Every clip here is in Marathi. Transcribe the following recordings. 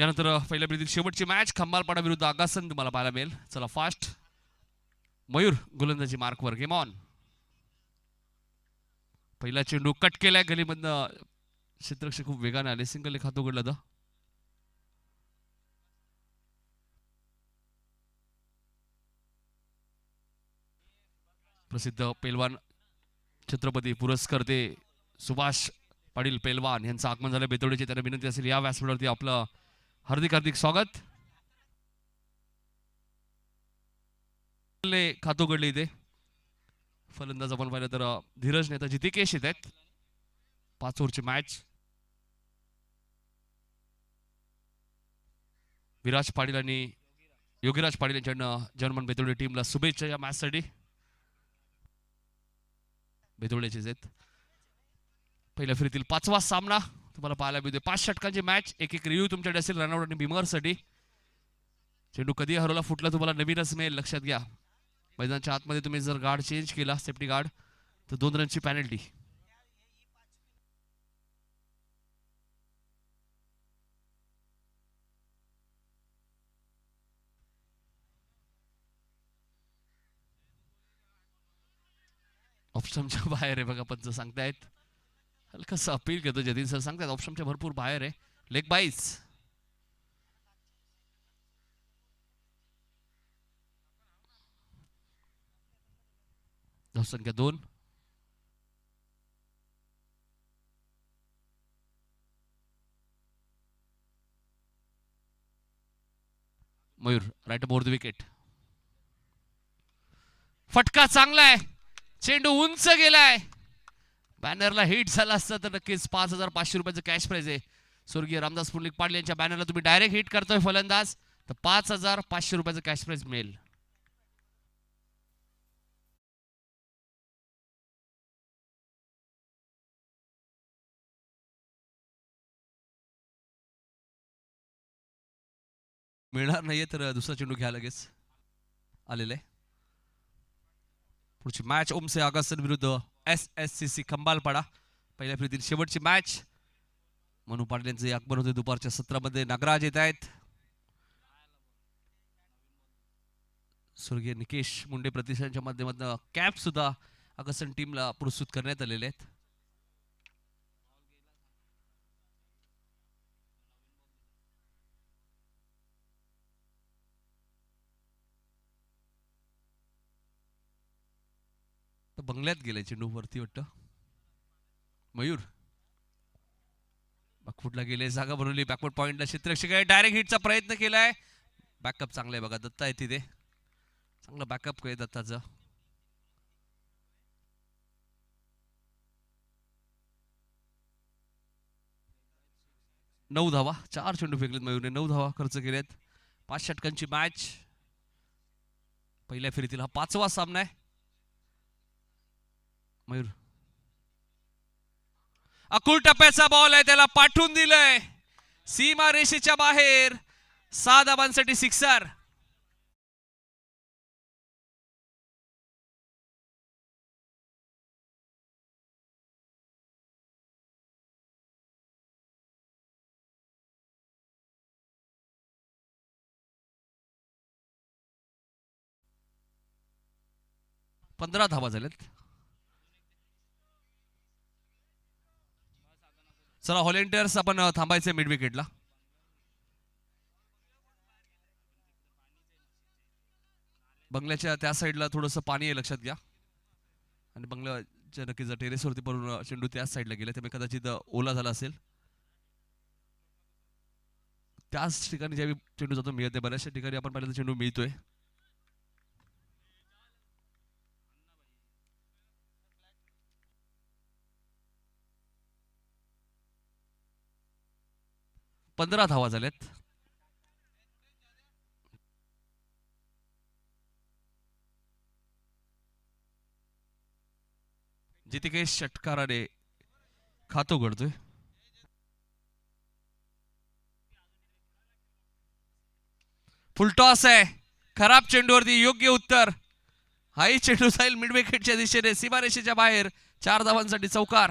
यानंतर पहिल्या फेरीतील शेवटची मॅच खंबालपाडा विरुद्ध आगासन तुम्हाला पाहायला मिळेल. चला फास्ट मयूर गोलंदाजी मार्कवर, गेम ऑन. पहिला चेंडू कट केलाय गलीमधनं, क्षेत्ररक्षक खूप वेगाने आले, सिंगल एक हात उघडला होता. प्रसिद्ध पेलवान छत्रपती पुरस्कर्ते सुभाष पाटील पेलवान यांचं आगमन झालं बेतोडीचे. त्यांना विनंती असेल या व्यासपीठावरती आपलं हार्दिक हार्दिक स्वागत. खातो घडले इथे फलंदाज आपण पाहिलं तर धीरज नेता जितेकेश येत आहेत. 5 ओव्हरची मॅच. विराज पाटील आणि योगीराज पाटील यांच्याकडनं जर्मन बेतोडे टीमला शुभेच्छा या मॅच साठी. बेतोड्याचेच आहेत. पहिल्या फेरीतील 5वा सामना तुम्हाला पाहायला मिळते. 5 षटकांची मॅच. एक रिव्ह्यू तुमच्याकडे असेल रनआउट आणि बिमर साठी. चेंडू कधी हरवला फुटला तुम्हाला नवीनच मिळेल, लक्षात घ्या. मैदानाच्या आतमध्ये तुम्ही जर गार्ड चेंज केला, सेफ्टी गार्ड, तर 2 रनची पॅनल्टी. ऑप्शनच्या बाहेर आहे बघा, पंच सांगतायत. हलकस अपील घेतो जतीन सर, सांगतायत ऑप्शनच्या भरपूर बाहेर आहे. Leg byes. धावसंख्या 2. Mayur right board wicket. फटका चांगला आहे, चेंडू उंच गेलाय. बॅनरला हिट झाला असता तर नक्कीच 5,500 रुपयाचं कॅश प्राइज आहे. स्वर्गीय रामदास पुंडलिक पाटील यांच्या बॅनरला तुम्ही डायरेक्ट हिट करतोय फलंदाज, तर 5,500 रुपयाचं कॅश प्राइज मिळेल. मिळणार नाहीये तर दुसरा चेंडू घ्या लगेच. आलेलं आहे. पुढची मॅच ओमसे आगासन विरुद्ध SSCC खंबालपाडा. पहिल्या फेरीतील शेवटची मॅच. मनू पाटील यांचे आगमन होते दुपारच्या सत्रामध्ये. नागराज येत आहेत. स्वर्गीय निकेश मुंडे प्रतिष्ठानच्या माध्यमातून कॅप सुद्धा आगासन टीमला पुरस्कृत करण्यात आलेले आहेत. बंगल्यात गेले चेंडू वरती वाटतं. मयूर बॅकफुटला गेले, जागा बनवली. बॅकवर्ड पॉइंटला क्षेत्ररक्षक आहे, डायरेक्ट हिटचा प्रयत्न केलाय. बॅकअप चांगला आहे बघा, दत्ता आहे तिथे. चांगला बॅकअप आहे दत्ताचं. नऊ धावा. 4 चेंडू फेकलेत मयूरने, 9 धावा खर्च केलेत. 5 षटकांची मॅच. पहिल्या फेरीतील हा 5वा सामना आहे. मयूर अकुल टप्प्याचा बॉल आहे, त्याला पाठवून दिलंय सीमा रेषेच्या बाहेर. 6 धावांसाठी सिक्सर. पंधरा धावा झाल्यात. चला व्हॉलेंटियर्स आपण थांबायचं मिड विकेटला. बंगल्याच्या त्या साईडला थोडंसं पाणी आहे, लक्षात घ्या. आणि बंगल्याच्या नक्कीच टेरेसवरती पडून चेंडू त्याच साईडला गेला, त्यामुळे कदाचित ओला झाला असेल. त्याच ठिकाणी ज्यावेळी चेंडू जातो मिळते, बऱ्याचशा ठिकाणी आपण पाहिलं चेंडू मिळतोय. पंधरा धावा झाल्यात. जितेकेश षटकाराने खातो घडतोय. फुलटॉस आहे, खराब चेंडूवरती योग्य उत्तर. हाही चेंडू जाईल मिड विकेटच्या दिशेने, सीमारेषेच्या बाहेर. 4 धावांसाठी चौकार.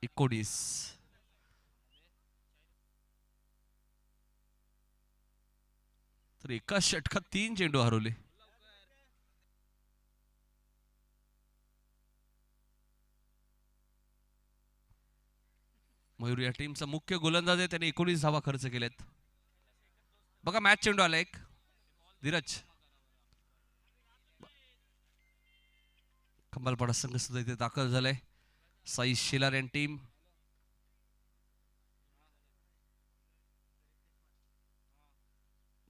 19. तर एका षटकात 3 चेंडू हरवले. मयूर या टीमचा मुख्य गोलंदाज आहे, त्याने 19 धावा खर्च केल्यात. बघा मॅच चेंडू आला एक. धीरज खंबालपाडा संघ सुद्धा इथे दाखल झालाय. साई शेलार आणि टीम.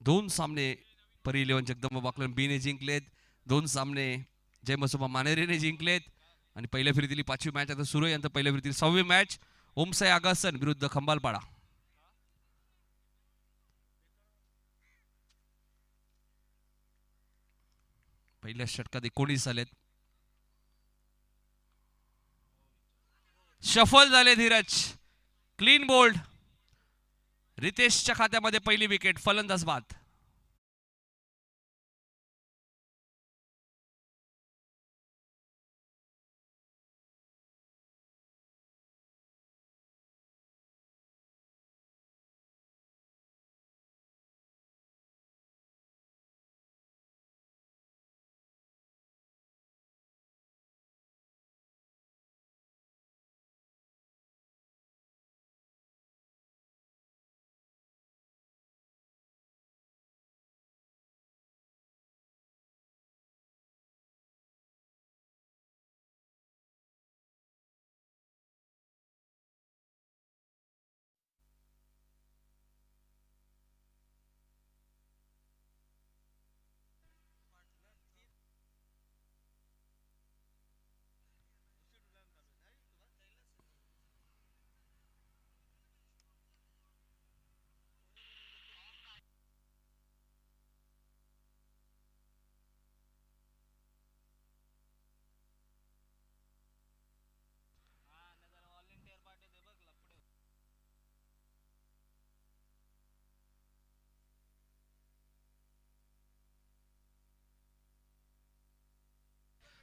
दोन सामने परी 11 जगदंबा बाकलन बीने जिंकलेत. दोन सामने जय मसोबा मानेरेने जिंकलेत. आणि पहिल्या फेरीतील 5वी मॅच आता सुरू आहे. यांचं पहिल्या फेरीतील 6वी मॅच ओमसाई आगासन विरुद्ध खंबालपाडा. पहिल्या षटकात 19 आलेत. शफल झाले धीरज. Clean bowled. रितेशच्या खात्यामध्ये पहिली विकेट. फलंदाज बाद.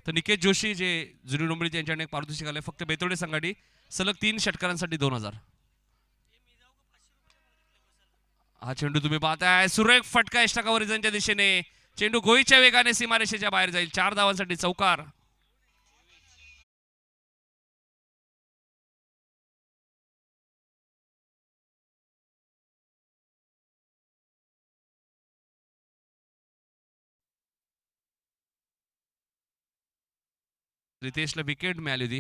तर निकेत जोशी जे जुनी डोंबरी यांच्याकडे एक पारितोषिक आलंय फक्त बेतोडे संघाटी सलग 3 षटकारांसाठी 2000. हा चेंडू तुम्ही पाहताय. सुरेख फटका इष्टका वरिजांच्या दिशेने. चेंडू गोईच्या वेगाने सीमारेषेच्या बाहेर जाईल. 4 धावांसाठी चौकार. रितेशला विकेट मिळाली होती.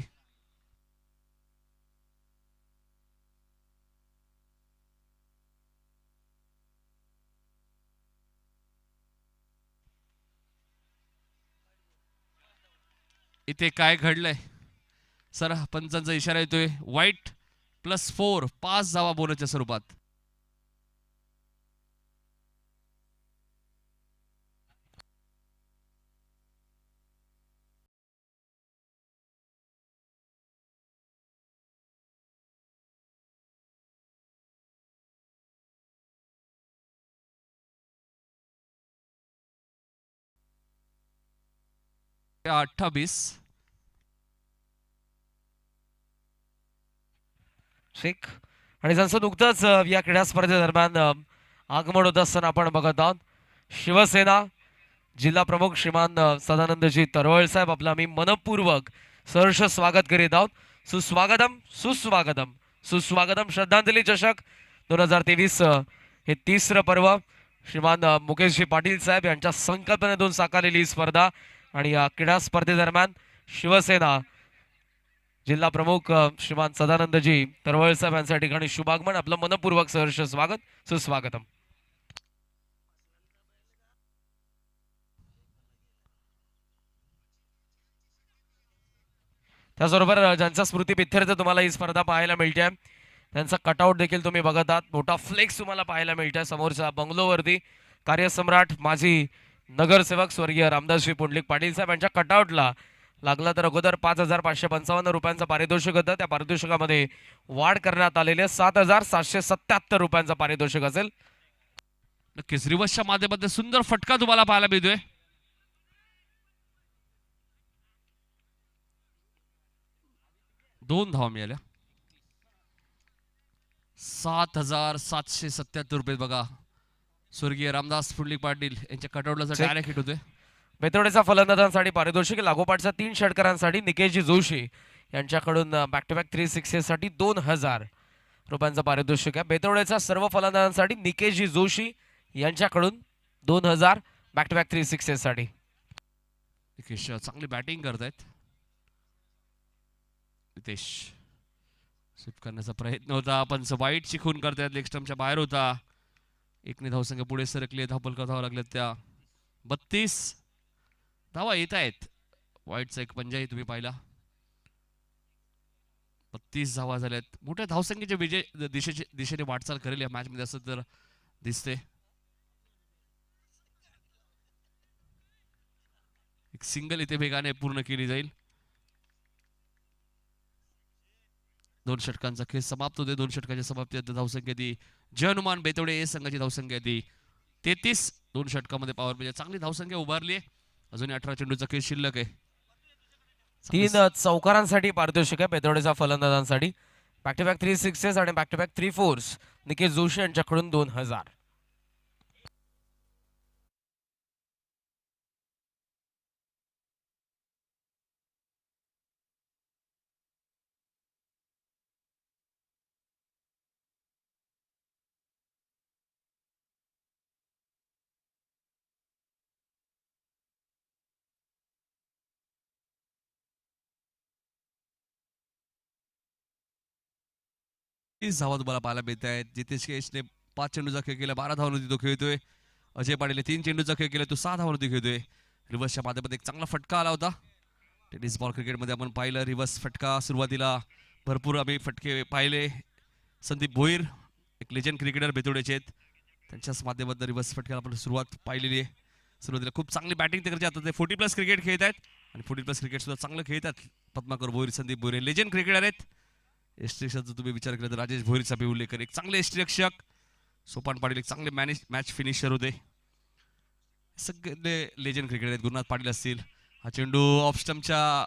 इथे काय घडलंय सर? पंचांचा इशारा येतोय. वाईट +4 5 धावा बोनसच्या स्वरूपात. या 28 शेख आणि त्यांचं नुकतंच या क्रीडा स्पर्धेदरम्यान आगमन होत असताना आपण बघत आहोत. शिवसेना जिल्हा प्रमुख श्रीमान सदानंदजी तरवळ साहेब आपलं आम्ही मनपूर्वक सहर्ष स्वागत करीत आहोत. सुस्वागतम सुस्वागतम सुस्वागतम. श्रद्धांजली चषक 2023 हे 30रं पर्व श्रीमान मुकेशजी पाटील साहेब यांच्या संकल्पनेतून साकारलेली ही स्पर्धा. आणि या क्रीडा स्पर्धेदरम्यान शिवसेना जिल्हा प्रमुख श्रीमान सदानंदजी तरवळ साहेब यांच्या ठिकाणी शुभागमन. आपलं मनपूर्वक सहर्ष स्वागत सुस्वागतम. त्याचबरोबर ज्यांचा स्मृतिप्रित्यर्थ तुम्हाला ही स्पर्धा पाहायला मिळते त्यांचा कटआउट देखील तुम्ही बघत आहात. मोठा फ्लेक्स तुम्हाला पाहायला मिळतोय समोरच्या बंगलोवरती. कार्यसम्राट माजी नगरसेवक स्वर्गीय रामदासजी पुंडलिक पाटील साहेब यांच्या कटआउटला लागला तर अगोदर 5555 रुपयांचं पारितोषिक होतं. त्या पारितोषिकामध्ये वाढ करण्यात आलेले 7777 रुपयांचं पारितोषिक असेल. नक्कीच रिवर्सच्या माध्यमातून सुंदर फटका तुम्हाला पाहायला मिळतोय. 2 धावा मिळाल्या. ₹7,777 बघा. स्वर्गीय रामदास फुंडलिक पाटील यांच्या कटआउटला जर चेक. डायरेक्ट हिट होते. बेतोडेचा फलंदाजांसाठी पारितोषिक लागोपाठच्या 3 षटकारांसाठी निकेशजी जोशी यांच्याकडून बॅक टू बॅक 3 साठी 2000 रुपयांचं पारितोषिक आहे. बेतोडेचा सर्व फलंदाजांसाठी निकेशजी जोशी यांच्याकडून 2000 बॅक टू बॅक 3 साठी. निकेश चांगली बॅटिंग करतायत. नितेश स्वीप करण्याचा प्रयत्न होता पण वाईट शिकून करतायत. लेग स्टंपच्या बाहेर होता. एकने धावसंख्या पुढे सरकले. धावपल धावा लागल्यात त्या 32 धावा येत आहेत. वाईटचा एक पंजाही तुम्ही पाहिला. 32 धावा झाल्यात. मोठ्या धावसंख्येच्या विजय दिशेने वाटचाल करेल या मॅच मध्ये असं तर दिसते. एक सिंगल इथे वेगाने पूर्ण केली जाईल. 2 षटकांचा खेळ समाप्त होते. 2 षटकांच्या समाप्तीनंतर धावसंख्या ती जय हनुमान बेतोडे संघाची धावसंख्या ती 33. 2 षटकामध्ये पॉवर प्ले चांगली धावसंख्या उभारली आहे. अजून 18 चेंडूचा खेळ शिल्लक आहे. 3 चौकारांसाठी पारितोषिक आहे बेतोडेचा फलंदाजांसाठी. बॅक टू बॅक 3 आणि back to back 3 Nikesh Joshi यांच्याकडून 2000. धावा तुम्हाला पाहायला मिळत आहेत. जितेश केशने 5 चेंडूचा खेळ केला, 12 धावांवरती तो खेळतोय. अजय पाटील 3 चेंडूचा खेळ केला, तो 6 धावांवरती खेळतोय. रिव्हर्सच्या माध्यमात एक चांगला फटका आला होता. टेनिस बॉल क्रिकेटमध्ये आपण पाहिलं रिव्हर्स फटका. सुरुवातीला भरपूर आम्ही फटके पाहिले. संदीप भोईर एक लेजंड क्रिकेटर बेतोडेचे आहेत. त्यांच्याच माध्यमातून रिव्हर्स फटक्याला आपण सुरुवात पाहिलेली आहे. सुरुवातीला खूप चांगली बॅटिंग ते करते. आता ते 40+ क्रिकेट खेळत आहेत आणि 40+ क्रिकेट सुद्धा चांगलं खेळतात. पद्माकर भोईर, संदीप भोईर लेजंड क्रिकेटर आहेत. एस्ट्रिक्षाचा तुम्ही विचार केला तर राजेश भोईरचा बी उल्लेख एक चांगले एस्ट्रिक्षक. सोपान पाटील एक चांगले मॅच फिनिशर होते. सगळे लेजंड क्रिकेटर आहेत. गुरुनाथ पाटील असतील. हा चेंडू ऑफ स्टंपच्या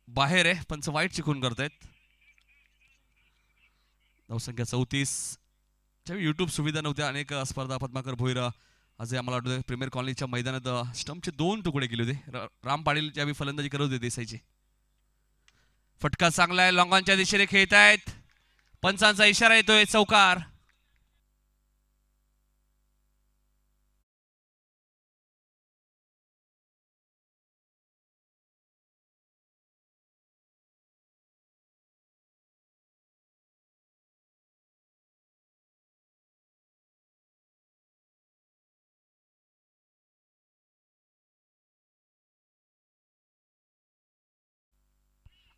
बाहेर आहे पण वाईट चिकून करतायत. धावसंख्या 34. ज्यावेळी युट्यूब सुविधा नव्हत्या अनेक स्पर्धा पद्माकर भोईर आज आम्हाला वाटतं प्रीमियर कॉलनीच्या मैदानात स्टंपचे 2 तुकडे केले होते. राम पाटील ज्यावेळी फलंदाजी करत होते देसाईची. फटका चांगला आहे. लॉंगॉनच्या दिशेने खेळत आहेत. पंचांचा इशारा येतोय चौकार.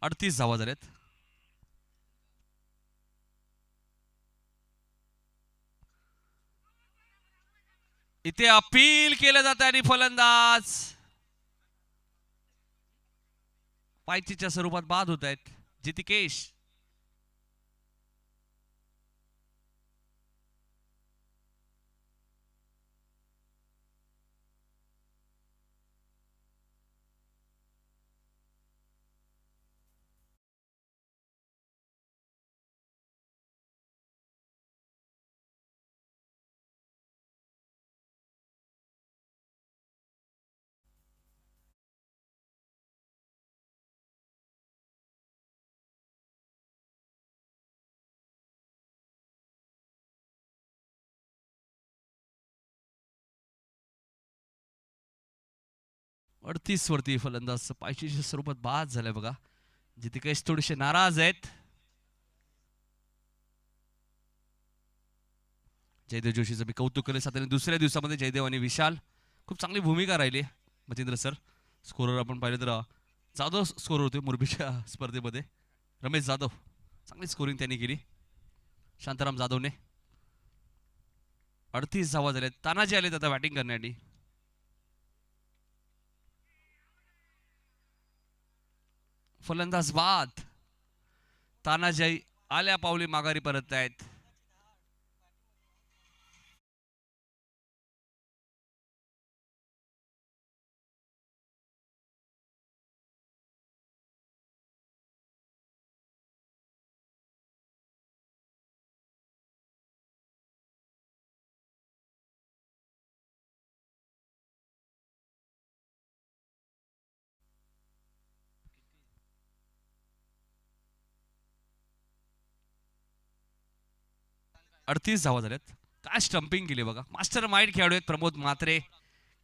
अडतीस धावा झाल्यात. इथे अपील केलं जात आणि फलंदाज पायचीच्या स्वरूपात बाद होत आहेत. जितिकेश अडतीस वरती फलंदाज पायचीच्या स्वरूपात बाद झालाय बघा. जितिकेश थोडेसे नाराज आहेत. जयदेव जोशीचं मी कौतुक केलं. साधारण दुसऱ्या दिवसामध्ये जयदेव आणि विशाल खूप चांगली भूमिका राहिली. मचिंद्र सर स्कोरर आपण पाहिलं तर जाधव स्कोरर होते मुरबीच्या स्पर्धेमध्ये. रमेश जाधव चांगली स्कोरिंग त्यांनी केली. शांताराम जाधवने 38 धावा झाल्या. तानाजी आलेत आता बॅटिंग करण्यासाठी. फलंदाज बाद. तानाजी आल्या पावली माघारी परत आहेत. 38 धावा झाल्यात. काय स्टंपिंग केली बघा. मास्टर माइंड खेळाडू आहेत प्रमोद म्हात्रे.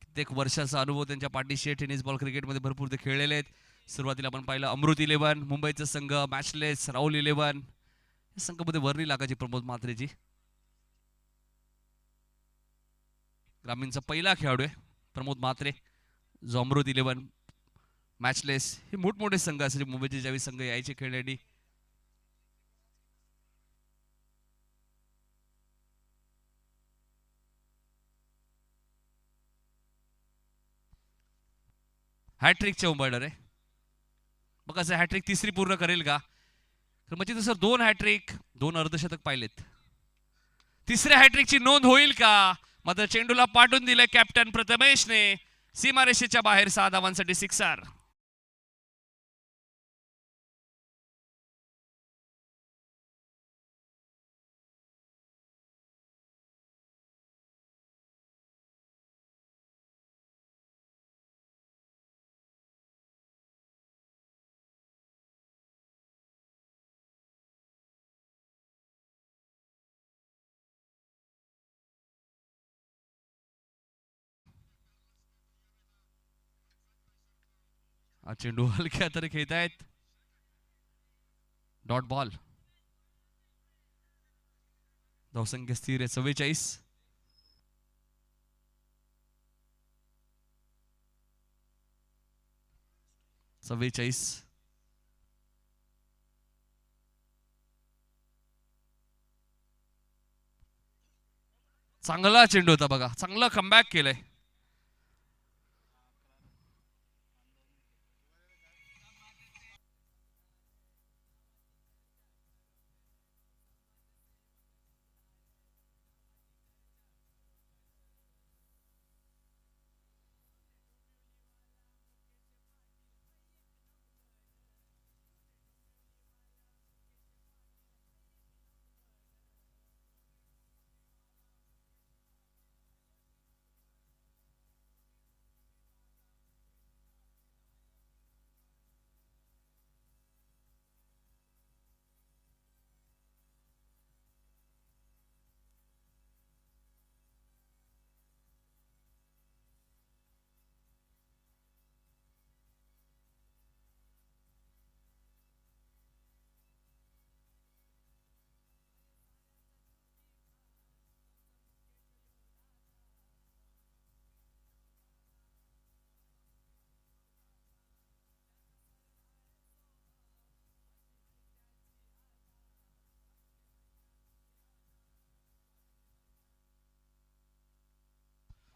कित्येक वर्षाचा अनुभव त्यांच्या पाठीशी. टेनिस बॉल क्रिकेटमध्ये भरपूर ते खेळलेले आहेत. सुरुवातीला आपण पाहिलं अमृत 11 मुंबईचा संघ, मॅचलेस, राहुल 11 या संघामध्ये वर्णी लागायची प्रमोद म्हात्रेची. ग्रामीणचा पहिला खेळाडू आहे प्रमोद म्हात्रे, जो अमृत 11, मॅचलेस हे मोठमोठे संघ असायचे मुंबईचे ज्यावेळी संघ यायचे खेळण्यासाठी. हॅट्रिकच्या उंबरडर आहे बघा. असं हॅट्रिक तिसरी पूर्ण करेल का? तर म्हणजे तसं 2 हॅट्रिक 2 अर्धशतक पाहिलेत. तिसऱ्या हॅट्रिकची नोंद होईल का? मात्र चेंडूला पाठवून दिलंय कॅप्टन प्रथमेशने. सीमारेषेच्या बाहेर 6 धावांसाठी सिक्सर. हा चेंडू हलक्या तरी खेळतायत. Dot ball. धावसंख्या स्थिर आहे 44. चांगला चेंडू होता बघा. चांगला कमबॅक केलंय.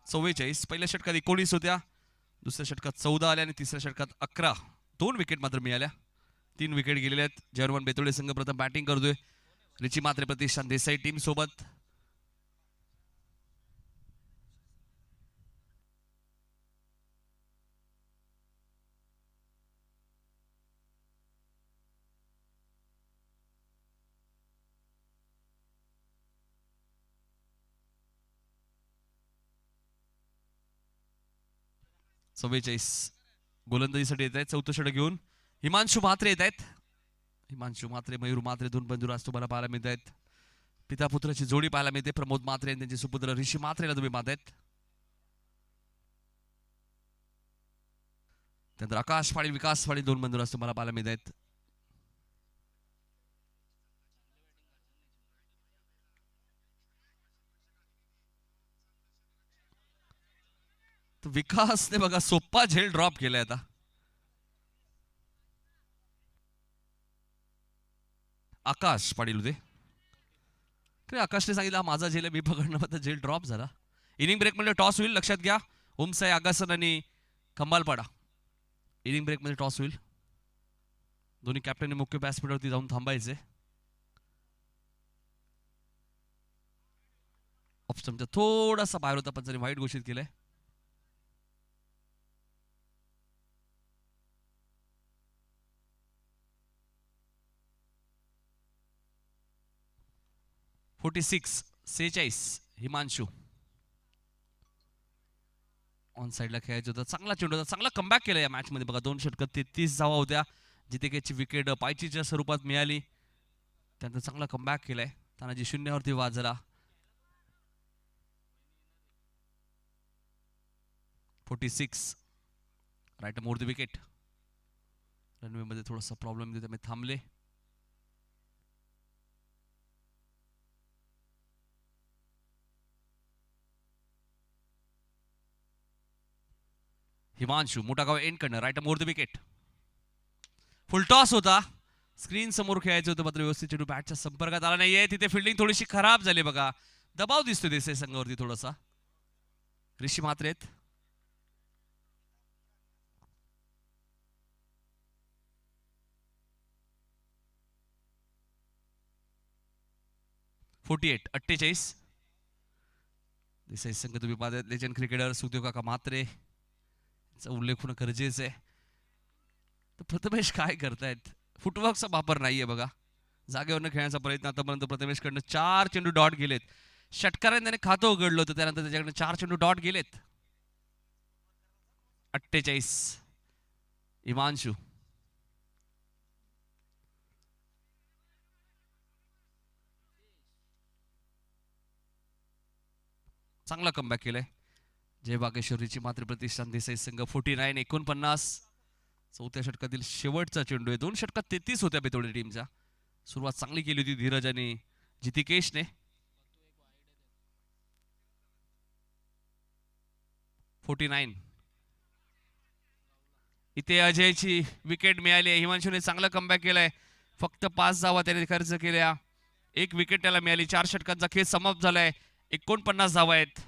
चव्वेचाळीस. पहिल्या षटकात 19 होत्या, दुसऱ्या षटकात 14 आल्या आणि तिसऱ्या षटकात 11. 2 विकेट मात्र मिळाल्या. 3 विकेट गेलेल्या आहेत. जर्मन बेतोडे संघ प्रथम बॅटिंग करतोय. रिची मात्रे प्रतिष्ठान देसाई टीम सोबत. चव्वेचाळीस गोलंदाजीसाठी येत आहेत. चौथं षटक घेऊन हिमांशू म्हात्रे येत आहेत. हिमांशू म्हात्रे, मयूर म्हात्रे, 2 बंधू आज तुम्हाला पाहायला मिळत आहेत. पिता पुत्राची जोडी पाहायला मिळते. प्रमोद म्हात्रे आणि त्यांचे सुपुत्र ऋषी म्हात्रेला तुम्ही पाहतायत. त्यानंतर आकाश पाटील, विकास पाटील, 2 बंधू आज तुम्हाला पाहायला मिळत आहेत. विकासने बघा सोप्पा झेल ड्रॉप केलाय आता. आकाश पाटील होते. आकाशने सांगितलं माझा झेल मी पकडणं, झेल ड्रॉप झाला. इनिंग ब्रेक मध्ये टॉस होईल, लक्षात घ्या. ओमसाई आगासन आणि खंबालपाडा इनिंग ब्रेक मध्ये टॉस होईल. दोन्ही कॅप्टनने मुख्य व्यासपीठावरती जाऊन थांबायचे. ऑप्शनचा थोडासा बाहेर होता पण वाईट घोषित केलंय. सेहेचाळीस हिमांशू ऑन साइडला खेळायचं होतं. चांगला चेंडू होता. चांगला कमबॅक केला या मॅच मध्ये बघा. 2 षटकात 33 धावा होत्या. जिथे त्याची विकेट पायचीच्या स्वरूपात मिळाली. त्यानंतर चांगला कमबॅक केलाय. तानाजी शून्यावरती वाजला. 46 right more the wicket. Runway मध्ये थोडासा प्रॉब्लेम देतो, त्यामुळे थांबले. हिमांशू मोठा गाव एंड करणं right more the wicket. Full toss होता, स्क्रीन समोर खेळायचं होतं, मात्र व्यवस्थित चेंडू बॅटच्या संपर्कात आला नाहीये. तिथे फिल्डिंग थोडीशी खराब झाली बघा. दबाव दिसतोय देसाई संघावरती थोडासा. ऋषी म्हात्रेत. .48 48 देसाई संघ तुम्ही पाहता लेजंड क्रिकेटर सुखदेव काका म्हात्रे उल्लेख होणं गरजेचं आहे. तर प्रथमेश काय करतायत, फुटवर्कचा वापर नाहीये बघा. जागेवरनं खेळण्याचा प्रयत्न आतापर्यंत प्रथमेशकडनं 4 चेंडू डॉट गेलेत. षटकाराने त्याने खातं उघडलं होतं, त्यानंतर त्याच्याकडनं 4 चेंडू डॉट गेलेत. 48 हिमांशू. चांगला कमबॅक केलाय जय बागेश्वरीची मात्र प्रतिष्ठान देसाई संघ. 49 49 चौथ्या षटकातील शेवटचा चेंडू आहे. 2 षटकात 33 होत्या बेतोडे टीमच्या. सुरुवात चांगली केली होती धीरज आणि जितिकेशने. 49 इथे अजयची विकेट मिळाली आहे. हिमांशूने चांगला कमबॅक केलाय. फक्त 5 धावा त्याने खर्च केल्या. 1 विकेट त्याला मिळाली. 4 षटकांचा खेळ समाप्त झालाय. 49 धावा आहेत.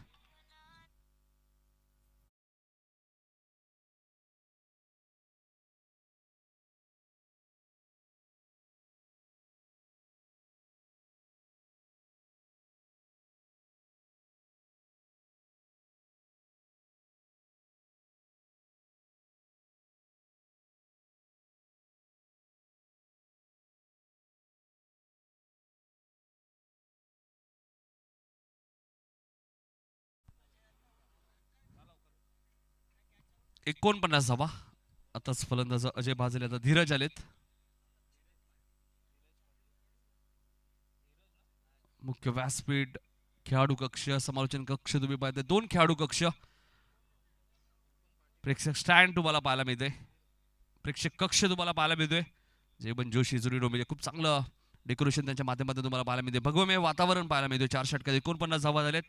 एकोणपन्नास धावा. आताच फलंदाज अजय भाजले, आता धीरज आलेत. मुख्य व्यासपीठ, खेळाडू कक्ष, समालोचन कक्ष तुम्ही पाहता. 2 खेळाडू कक्ष. प्रेक्षक स्टँड तुम्हाला पाहायला मिळते. प्रेक्षक कक्ष तुम्हाला पाहायला मिळतोय. जेबन जोशी जुरी डोंबिवली खूप चांगलं डेकोरेशन त्यांच्या माध्यमातून तुम्हाला पाहायला मिळते. भगवमय वातावरण पाहायला मिळते. 4 षटकात 49 धावा झालेत.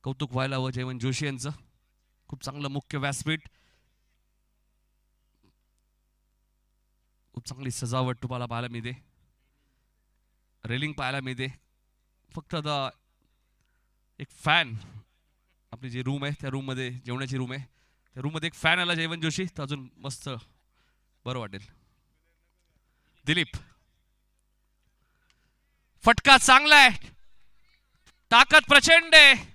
कौतुक व्हायला हवं जयवंत जोशी यांचं. खूप चांगलं मुख्य व्यासपीठ, खूप चांगली सजावट तुम्हाला पाहायला मिळते. रेलिंग पाहायला मिळते. फक्त आता एक फॅन, आपली जी रूम आहे त्या रूम मध्ये, जेवणाची रूम आहे त्या रूम मध्ये एक फॅन आला जयवंत जोशी, तर अजून मस्त बरं वाटेल. दिलीप फटका चांगला आहे, ताकद प्रचंड आहे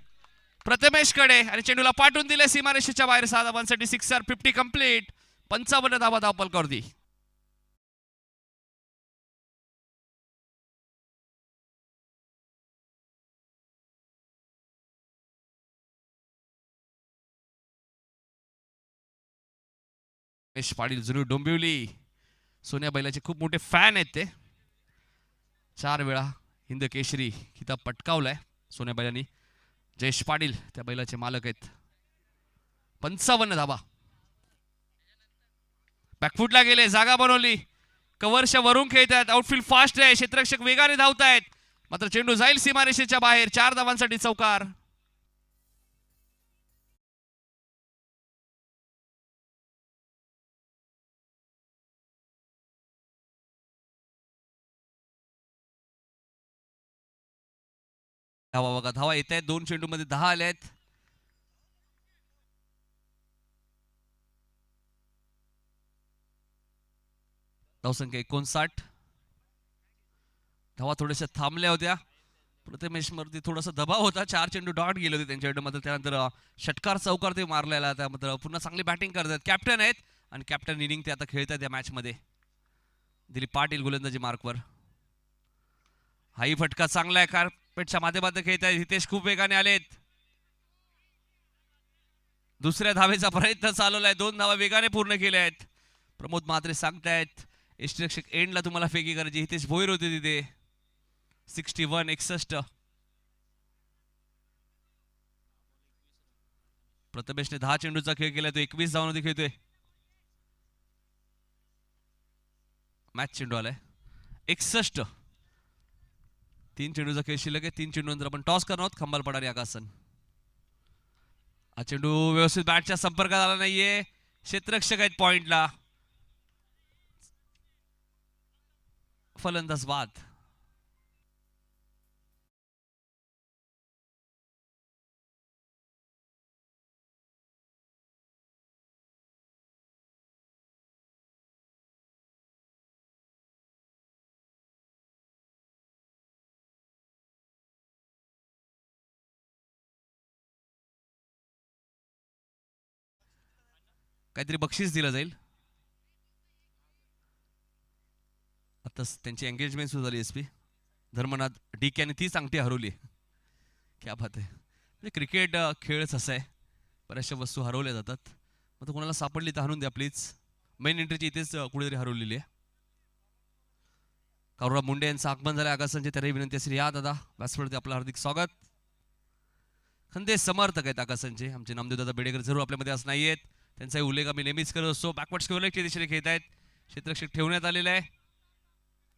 प्रथमेशकडे आणि चेंडूला पाठवून दिले सीमारेषेच्या बाहेर. 6 धावांसाठी 6 50 कंप्लीट. 55 धावा धावपलकावरती. पाटील जुनी डोंबिवली सोन्या बैलाचे खूप मोठे फॅन आहेत ते. 4 वेळा हिंद केशरी किताब पटकावलाय सोन्या बैलांनी. जयेश पाटील त्या बैलाचे मालक आहेत. 55 धावा. बॅकफुटला गेले, जागा बनवली, कव्हरच्या वरून खेळतात. आउटफील्ड फास्ट आहे, क्षेत्ररक्षक वेगाने धावतायत, मात्र चेंडू जाईल सीमारेषेच्या बाहेर. 4 धावांसाठी चौकार. धावा बघा, धावा येत आहेत. 2 चेंडू मध्ये 10 आले आहेत. धावसंख्या 59. धावा थोड्याशा थांबल्या होत्या. प्रथमेश वरती थोडासा दबाव होता. 4 चेंडू डॉट गेले होते त्यांच्याकडे, मात्र त्यानंतर षटकार चौकार ते मारलेला. त्यानंतर पुन्हा चांगली बॅटिंग करतात. कॅप्टन आहेत आणि कॅप्टन इनिंग ते आता खेळतात या मॅच मध्ये. दिलीप पाटील गोलंदाजी मार्कवर. हाही फटका चांगला आहे. कार्पेटच्या माध्यमातून खेळत आहेत. हितेश खूप वेगाने आलेत. दुसऱ्या धावेचा प्रयत्न चालवलाय. 2 धावा वेगाने पूर्ण केल्या आहेत. प्रमोद म्हात्रे सांगतायत यष्टीरक्षक एंडला तुम्हाला फेकी करायची. हितेश भोईर होते तिथे. 61 प्रथमेशने 10 चेंडूचा खेळ केला, तो 21 धावांमध्ये खेळतोय. मॅच चेंडू आलाय 61. 3 चेंडूचा खेळ शिल्लक आहे. 3 चेंडू नंतर आपण टॉस करणार आहोत. खंबाल पडारी आकाशन. हा चेंडू व्यवस्थित बॅटच्या संपर्कात आला नाहीये. क्षेत्ररक्षक आहेत पॉइंटला. फलंदाज बाद. काहीतरी बक्षीस दिलं जाईल. आता त्यांची एंगेजमेंट सुरू झाली. SP धर्मनाथ DK यांनी तीच अंगठी हरवली. क्या बात आहे. म्हणजे क्रिकेट खेळच असा आहे, बऱ्याचशा वस्तू हरवल्या जातात. मग तो कोणाला सापडली तर हरवून द्या प्लीज. मेन एंट्रीची इथेच कुठेतरी हरवलेली आहे. कारुराव मुंडे यांचं आगमन झालं आकाशांचे, त्यालाही विनंती असेल या दादा व्यासपीठावरती आपलं हार्दिक स्वागत. खंदे समर्थक आहेत आकाशांचे आमचे नामदेव दादा बेडेकर, जरूर आपल्यामध्ये आज नाही आहेत. त्यांचाही उल्लेख आम्ही नेहमीच करत असतो. बॅकवर्ड स्क्वेअरच्या दिशेने खेळत आहेत. क्षेत्ररक्षक ठेवण्यात आलेलं आहे.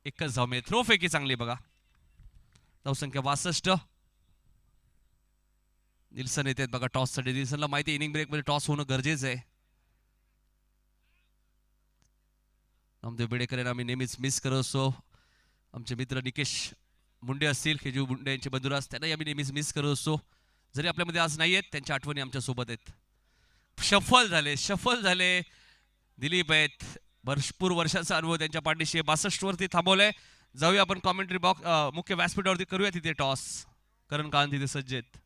एकच धाव मिळेल. थ्रो फेकी चांगली बघा. धावसंख्या 62. निल्सन येत आहेत बघा टॉस साठी. निल्सनला माहिती इनिंग ब्रेक मध्ये टॉस होणं गरजेचं आहे. नामदेव बेडेकर यांना आम्ही नेहमीच मिस करत असतो. आमचे मित्र निकेश मुंडे असतील, खेजू मुंडे यांचे बंधुराज, त्यांनाही आम्ही नेहमीच मिस करत असतो. जरी आपल्यामध्ये आज नाही आहेत, त्यांच्या आठवणी आमच्या सोबत आहेत. शफल झाले. दिलीप आहेत, भरपूर वर्षाचा अनुभव त्यांच्या पाठीशी. 62 वरती थांबवलंय. जाऊया आपण कॉमेंट्री बॉक्स मुख्य व्यासपीठावरती, करूया तिथे टॉस. करण कांत तिथे सज्ज आहेत.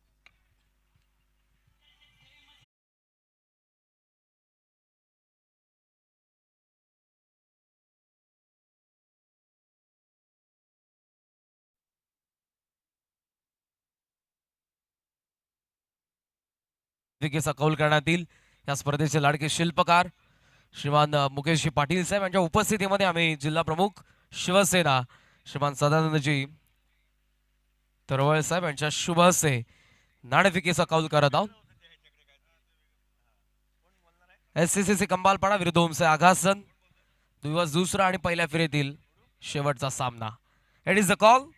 विकेचा कौल करण्यात येईल. या स्पर्धेचे लाडके शिल्पकार श्रीमान मुकेशजी पाटील साहेब यांच्या उपस्थितीमध्ये आम्ही जिल्हा प्रमुख शिवसेना श्रीमान सदानंदजी तरवळ साहेब यांच्या शुभ हस्ते नाणेफेकीचा कौल करत आहोत. SCCC कंबालपाडा विरुद्ध ओमसे आघासन, दिवस दुसरा आणि पहिल्या फेरीतील शेवटचा सामना. It is the call.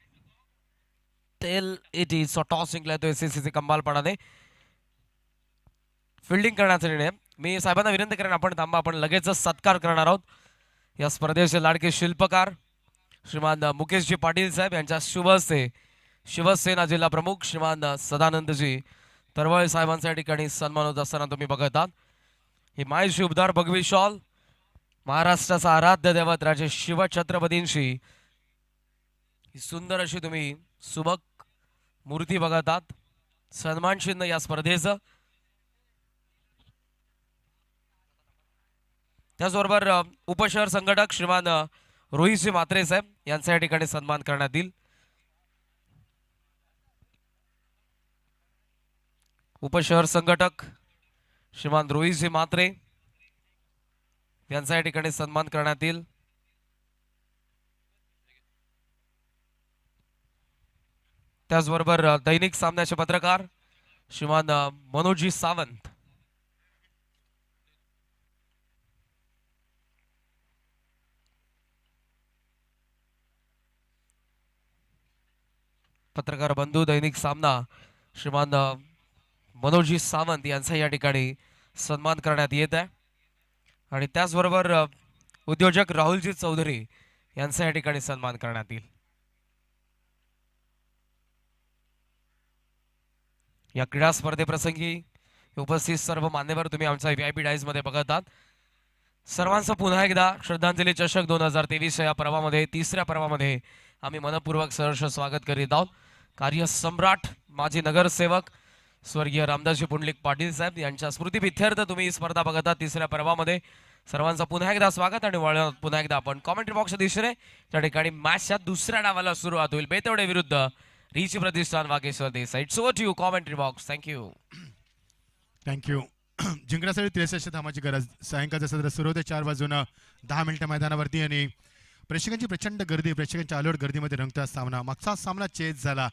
Tail it is. So toss जिंकलाय तो SCCC कंबालपाडाने. फिल्डिंग करण्याचा निर्णय. मी साहेबांना विनंती करेन आपण थांबा, आपण लगेचच सत्कार करणार आहोत. या स्पर्धेचे लाडके शिल्पकार श्रीमान मुकेशजी पाटील साहेब यांच्या शुभ हस्ते शिवसेना जिल्हा प्रमुख श्रीमान सदानंदजी तरवळ साहेबांच्या ठिकाणी सन्मान होत असताना तुम्ही बघत आहात. ही माय शुभदार भगवी शॉल महाराष्ट्राचा आराध्य दैवत राजे शिवछत्रपतींशी ही सुंदर अशी तुम्ही सुबक मूर्ती बघत आहात. सन्मान चिन्ह या स्पर्धेचं. त्याचबरोबर उपशहर संघटक श्रीमान रोहितजी म्हात्रे साहेब यांच्या या ठिकाणी सन्मान करण्यात येईल. उपशहर संघटक श्रीमान रोहितजी म्हात्रे यांच्या या ठिकाणी सन्मान करण्यात येईल. त्याचबरोबर दैनिक सामन्याचे पत्रकार श्रीमान मनोजी सावंत, पत्रकार बंधू दैनिक सामना श्रीमान मनोजी सावंत यांचा या ठिकाणी सन्मान करण्यात येत आहे. आणि त्याचबरोबर उद्योजक राहुलजी चौधरी यांचा या ठिकाणी सन्मान करण्यात येईल. या क्रीडा स्पर्धेप्रसंगी उपस्थित सर्व मान्यवर तुम्ही आमच्या VIP डायस मध्ये बघत आहात. सर्वांचं पुन्हा एकदा श्रद्धांजली चषक 2023 या पर्वामध्ये, तिसऱ्या पर्वामध्ये आम्ही मनपूर्वक सहर्ष स्वागत करीत आहोत. कार्यसम्राट माजी नगरसेवक स्वर्गीय रामदासजी पुंडलिक पाटील साहेब यांच्या स्मृतीप्रित्यर्थ तुम्ही ही स्पर्धा बघत आहात तिसऱ्या पर्वामध्ये. सर्वांचं पुन्हा एकदा स्वागत आणि पुन्हा एकदा आपण कॉमेंट्री बॉक्सच्या दिशेने त्या ठिकाणी मॅचच्या दुसऱ्या डावाला सुरुवात होईल. बेतवडे विरुद्ध Reach Pratishthan Wageshwar Desai. It's over to you commentary box. Thank you. जिंकण्यासाठी 63 धावांची गरज. सायंकाळचं सत्र सुरू होते 4 वाजून 10 मिनिटं मैदानावरती आणि प्रेक्षकांची प्रचंड गर्दी, प्रेक्षकांच्या अलोट गर्दीमध्ये रंगतोय सामना. मागचा सामना चेस झाला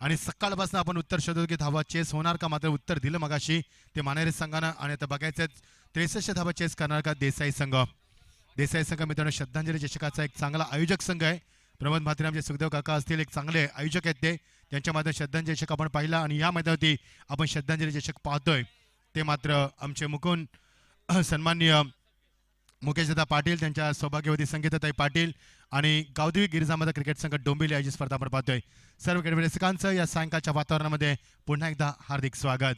आणि सकाळपासून आपण उत्तर शोधत की धावा चेस होणार का, मात्र उत्तर दिलं मगाशी ते मानेरे संघानं. आणि आता बघायचं 63 धावा चेस करणार का देसाई संघ. देसाई संघ मित्रांनो श्रद्धांजली चषकाचा एक चांगला आयोजक संघ आहे. प्रमोद म्हात्रे आमचे सुखदेव काका असतील, एक चांगले आयोजक आहेत ते. त्यांच्या माध्यमातून श्रद्धांजली चषक आपण पाहिला आणि या मैदानावरती आपण श्रद्धांजली चषक पाहतोय ते मात्र आमचे मुकुंद सन्माननीय मुकेशदादा पाटील, त्यांच्या सौभाग्यवती संगीताताई पाटील आणि गावदेवी गिरिजामाता क्रिकेट संघ डोंबिवली आयोजित स्पर्धा आपण पाहतोय. सर्व क्रिकेट रसिकांचं या सायंकाळच्या वातावरणामध्ये पुन्हा एकदा हार्दिक स्वागत.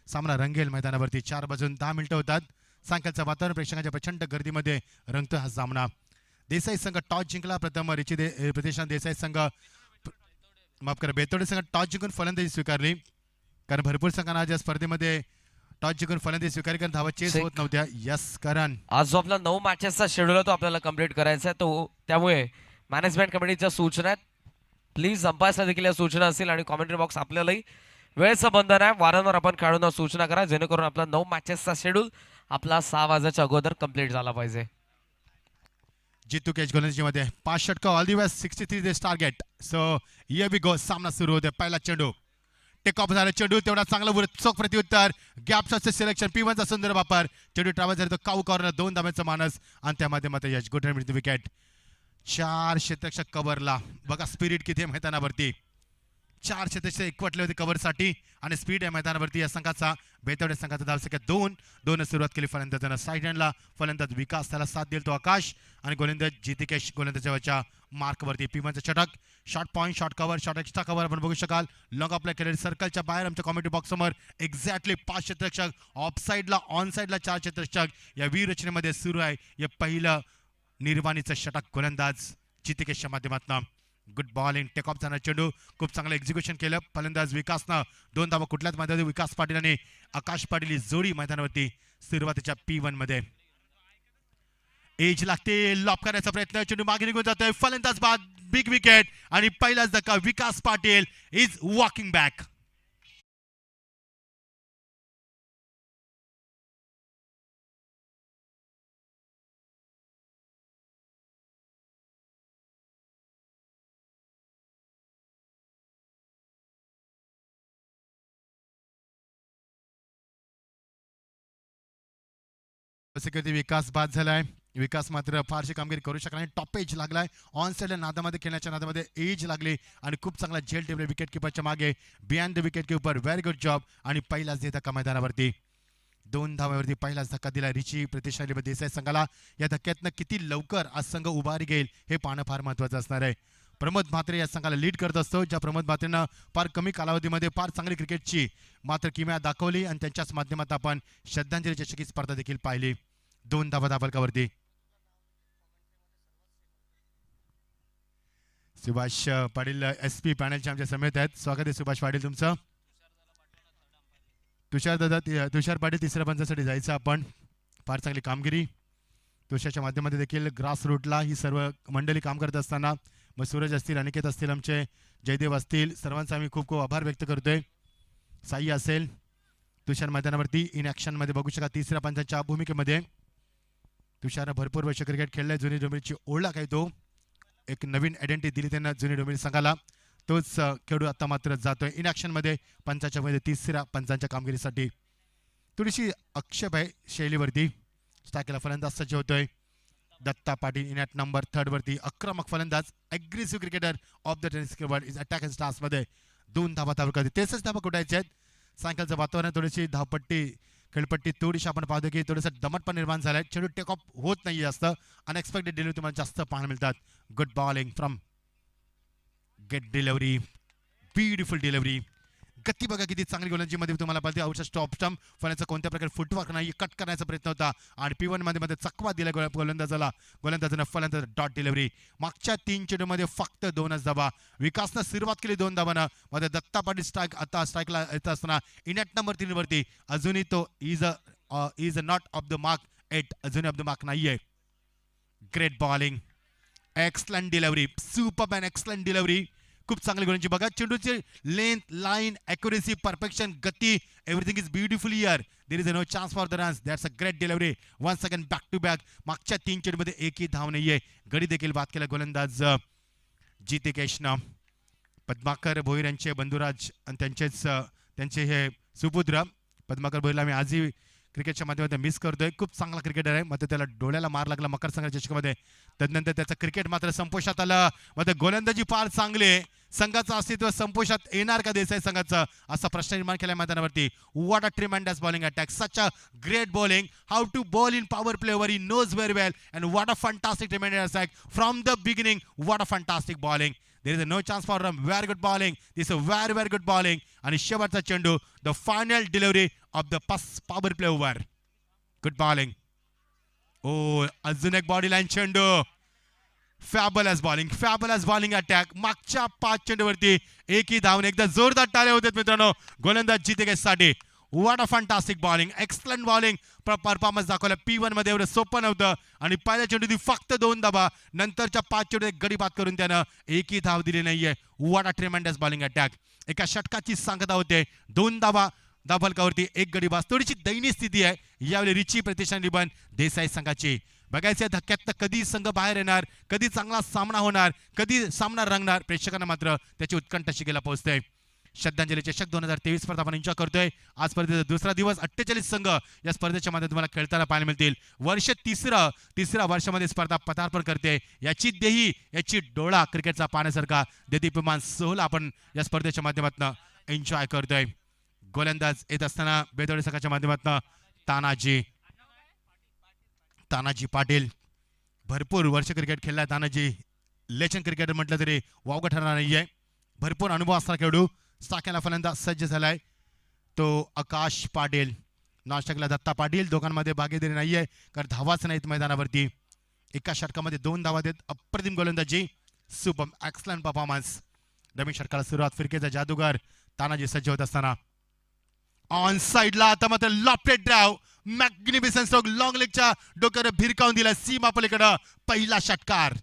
सामना रंगेल मैदानावरती 4 वाजून 10 मिनिटं होतात. सायंकाळचं वातावरण प्रेक्षकांच्या प्रचंड गर्दीमध्ये रंगतो हा सामना. देसाई संघ टॉस जिंकला. प्रथम प्रतिष्ठान देसाई संघ माफ करा बेतोडे संघ टॉस जिंकून फलंदाजी स्वीकारली, कारण भरपूर संघांना आज या स्पर्धेमध्ये टॉस जिंकून फलंदाजी स्वीकारली कारण धावा चेस होत नव्हत्या. यस करण, आज जो आपला 9 मॅचेसचा शेड्यूल आहे तो आपल्याला कंप्लीट करायचा आहे. तो त्यामुळे मॅनेजमेंट कमिटीच्या सूचना आहेत. प्लीज अंपायर्सला देखील या सूचना असतील आणि कॉमेंट्री बॉक्स आपल्यालाही वेळेचं बंधन आहे. वारंवार आपण खेळाडूंना सूचना करा जेणेकरून आपला 9 मॅचेसचा शेड्यूल आपला 6 वाजायच्या अगोदर कंप्लीट झाला पाहिजे. जितू कॅच गोलंदाजीमध्ये 5 षटक all the best. 63 this target. So here we go. सामना सुरू होते. पहिला चेंडू टेक ऑफ झाला. चेंडू तेवढा चांगला चोख प्रतिउत्तर. Gap शॉटचे selection. P1 चा सुंदर वापर. चेंडू ट्रॅव्हल झाला तो काऊ कॉर्नर 2 धाब्याचा मानस आणि त्या माध्यमातून यश गुड मिळते विकेट. 4 क्षेत्ररक्षक कव्हरला. बघा स्पिरिट किती आहे मैदानावरती. 4 क्षेत्ररक्षक एकवटले होते कव्हरसाठी आणि स्पीड आहे मैदानावरती या संघाचा. बेतवडे संघाचा धावसंख्या 2 सुरुवात केली फलंदाजांना. साईड हँडला फलंदाज विकास, त्याला साथ दिल तो आकाश आणि गोलंदाज जितिकेश गोलंदाजाच्या मार्कवरती. P1चा षटक. Short point, short cover, short extra cover आपण बघू शकाल. लॉंग अप्लाय केलेले सर्कलच्या बाहेर आमच्या कॉमेंट्री बॉक्स समोर एक्झॅक्टली 5 क्षेत्ररक्षक ऑफ साईडला, ऑन साईडला 4 क्षेत्ररक्षक या वीर रचनेमध्ये सुरू आहे. हे पहिलं निर्वाणीचं षटक गोलंदाज जितिकेशच्या माध्यमातून. Good bowling. टेक ऑफ झाला चेंडू. खूप चांगलं एक्झिक्युशन केलं फलंदाज विकासनं. 2 धावा कुठल्याच मैदानात विकास पाटील आणि आकाश पाटील ही जोडी मैदानावरती सुरुवातीच्या P1 मध्ये. एज लागते. लॉप करण्याचा प्रयत्न. चेंडू मागे निघून जातोय. फलंदाज बाद. बिग विकेट आणि पहिलाच धक्का. Vikas Patil is walking back. Security Vikas बाद झालाय. विकास मात्र फारशी कामगिरी करू शकला नाही. टॉप एज लागलाय. ऑन साईडला नादामध्ये खेळण्याच्या नादामध्ये एज लागली आणि खूप चांगला झेल टेबल विकेट किपरच्या मागे beyond the wicket keeper. Very good job आणि पहिलाच धक्का मैदानावरती. 2 धाव्यावरती पहिलाच धक्का दिला रिची प्रतिष्ठान देसाई संघाला. या धक्क्यातनं किती लवकर आज संघ उभारी घेईल हे पाहणं फार महत्त्वाचं असणार आहे. प्रमोद म्हात्रे या संघाला लीड करत असतो. ज्या प्रमोद म्हात्रेनं फार कमी कालावधीमध्ये फार चांगली क्रिकेटची मात्र किमया दाखवली आणि त्यांच्याच माध्यमातून आपण श्रद्धांजली चषकी स्पर्धा देखील पाहिली. 2 धावा दाबलकावरती. सुभाष पाटील SP पॅनलचे आमच्या समेत आहेत. स्वागत आहे सुभाष पाटील तुमचं. तुषार पाटील तिसऱ्या पंचासाठी जायचं आपण. फार चांगली कामगिरी. तुषारच्या माध्यमातून देखील ग्रास रूटला ही सर्व मंडळी काम करत असताना मग सूरज असतील, अनिकेत असतील, आमचे जयदेव असतील, सर्वांचा आम्ही खूप खूप आभार व्यक्त करतोय. साई असेल तुषार मैदानावरती इन ॲक्शनमध्ये बघू शका. तिसऱ्या पंचाच्या भूमिकेमध्ये तुषारनं भरपूर वर्ष क्रिकेट खेळलंय. जुनी डोंबिवलीची ओळख आहे तो. एक नवीन आयडेंटिटी दिली त्यांना जुनी डोंबिवली संघाला. तोच खेळू आता मात्र जातोय इन ॲक्शनमध्ये पंचाच्या मध्ये तिसऱ्या पंचांच्या कामगिरीसाठी. थोडीशी आक्षेप आहे शैलीवरती. स्टायकेला फलंदाज सज्ज होतोय. Datta Patil in at number 3 वरती. आक्रमक फलंदाज aggressive cricketer of the tennis world is attack and stars मध्ये 2 धावा करते. तेच धावा कुठायचे आहेत. सायंकाळचं वातावरण थोडीशी धावपट्टी खेळपट्टी थोडीशी आपण पाहतो की थोडंसं दमटपण निर्माण झालाय. चेंडू टेक ऑफ होत नाही जास्त. अनएक्सपेक्टेड डिलिव्हरी तुम्हाला जास्त पाहायला मिळतात. Good bowling from gate delivery. Beautiful delivery. गती बघा किती चांगली गोलंदाजीमध्ये तुम्हाला पाहिजे. आउटचा स्टॉप स्टंप फळाचा कोणत्या प्रकारे फुटवर्क नाही, कट करण्याचा प्रयत्न होता आणि P1 मध्ये चकवा दिला गोलंदाजाला. गोलंदाजानं फलंदाज डॉट डिलिव्हरी. मागच्या 3 चेंडूमध्ये फक्त 2च धावा. विकासनं सुरुवात केली 2 धावांना. मध्ये दत्ता पाटील स्ट्राईक आता स्ट्राईकला येत असताना इन ॲट नंबर 3 वरती अजूनही तो is a not off the mark 8 अजूनही ऑफ द मार्क नाहीये. Great bowling. Excellent delivery. Super and excellent delivery. खूप चांगली गोलंदाजी बघा. चेंडूची लेंथ, लाईन, ॲक्युरेसी, परफेक्शन, गती, everything is beautiful here. There is no chance for the runs. That's a great delivery. 1 second back to back. मागच्या 3 चेंडूमध्ये एकही धाव नाहीये. गडी देखील बाद केला गोलंदाज जितेकेशनं. पद्माकर भोईर यांचे बंधुराज आणि त्यांचे हे सुपुत्र पद्माकर भोईरला आम्ही आजही क्रिकेटच्या माध्यमातून मिस करतोय. खूप चांगला क्रिकेटर आहे. मात्र त्याला डोळ्याला मार लागला मकर संघ चषकामध्ये. तदनंतर त्याचं क्रिकेट मात्र संपुष्टात आलं. मात्र गोलंदाजी फार चांगली आहे. संघाचं अस्तित्व संपुष्टात येणार का देसाई संघाचं असा प्रश्न निर्माण केला मैदानावरती. What a tremendous bowling attack. Such a great bowling. How to ball in power play over. He knows very well and what a fantastic tremendous attack from the beginning. What a fantastic bowling. There is no chance for them. Very good bowling. This is very, very good bowling. आणि शेवटचा चेंडू. The final delivery of the power play over. Good bowling. Oh, अजून एक बॉडी लाईन चेंडू. Fabulous bowling. Fabulous bowling attack. मागच्या 5 चेंडूवरती एकही धावून एकदा जोरदार टाळ्या होत्यात मित्रांनो गोलंदाज जितेकेशसाठी. What a fantastic bowling. Excellent bowling performance दाखवला. P1 मध्ये एवढं सोपं नव्हतं आणि पहिल्या चेंडूत फक्त 2 धावा. नंतरच्या 5 चेंडू एक गडी बाद करून त्यानं एकही धाव दिली नाहीये. What a ट्रेमेंडस bowling attack. एका षटकाची सांगता होते. 2 धावा धावफलकावरती एक गडी बाद. थोडीशी दयनीय स्थिती आहे यावेळी रिची प्रतिष्ठान रिबन देसाई संघाची. बघायचं धक्क्यात कधी संघ बाहेर येणार, कधी चांगला सामना होणार, कधी सामना रंगणार. प्रेक्षकांना मात्र त्याची उत्कंठा शिकेला पोहोचते. श्रद्धांजली चषक 2023 स्पर्धा आपण एन्जॉय करतोय. आज स्पर्धेचा दुसरा दिवस. 48 संघ या स्पर्धेच्या मध्ये तुम्हाला खेळताना पाहायला मिळतील. वर्ष तिसऱ्या वर्षामध्ये स्पर्धा पदार्पण करते. याची देही, याची डोळा क्रिकेटचा पाहण्यासारखा देदीप्यमान सोहळा आपण या स्पर्धेच्या माध्यमातून एन्जॉय करतोय. गोलंदाज येत असताना बेदोडी संघाच्या माध्यमातून तानाजी पाटील. भरपूर वर्ष क्रिकेट खेळलाय तानाजी. लेजंड क्रिकेटर म्हटलं तरी वावगं ठरणार नाहीये. भरपूर अनुभव असणारा खेळाडू. साकेला फलंदाज सज्ज झालाय तो आकाश पाटील. नाशिकला दत्ता पाटील. दोघांमध्ये भागीदारी नाहीये कारण धावाच नाहीत मैदानावरती. एका षटकामध्ये 2 धावा देत अप्रतिम गोलंदाजी. Supam excellent performance. नवीन षटकाला सुरुवात. फिरकेचा जादूगार तानाजी सज्ज होत असताना ऑन साइडला आता मात्र lofted drive. Magnificent stroke. Long लेगच्या डोक्यावर भिरकावून दिला सीमा पलीकडं. पहिला षटकार.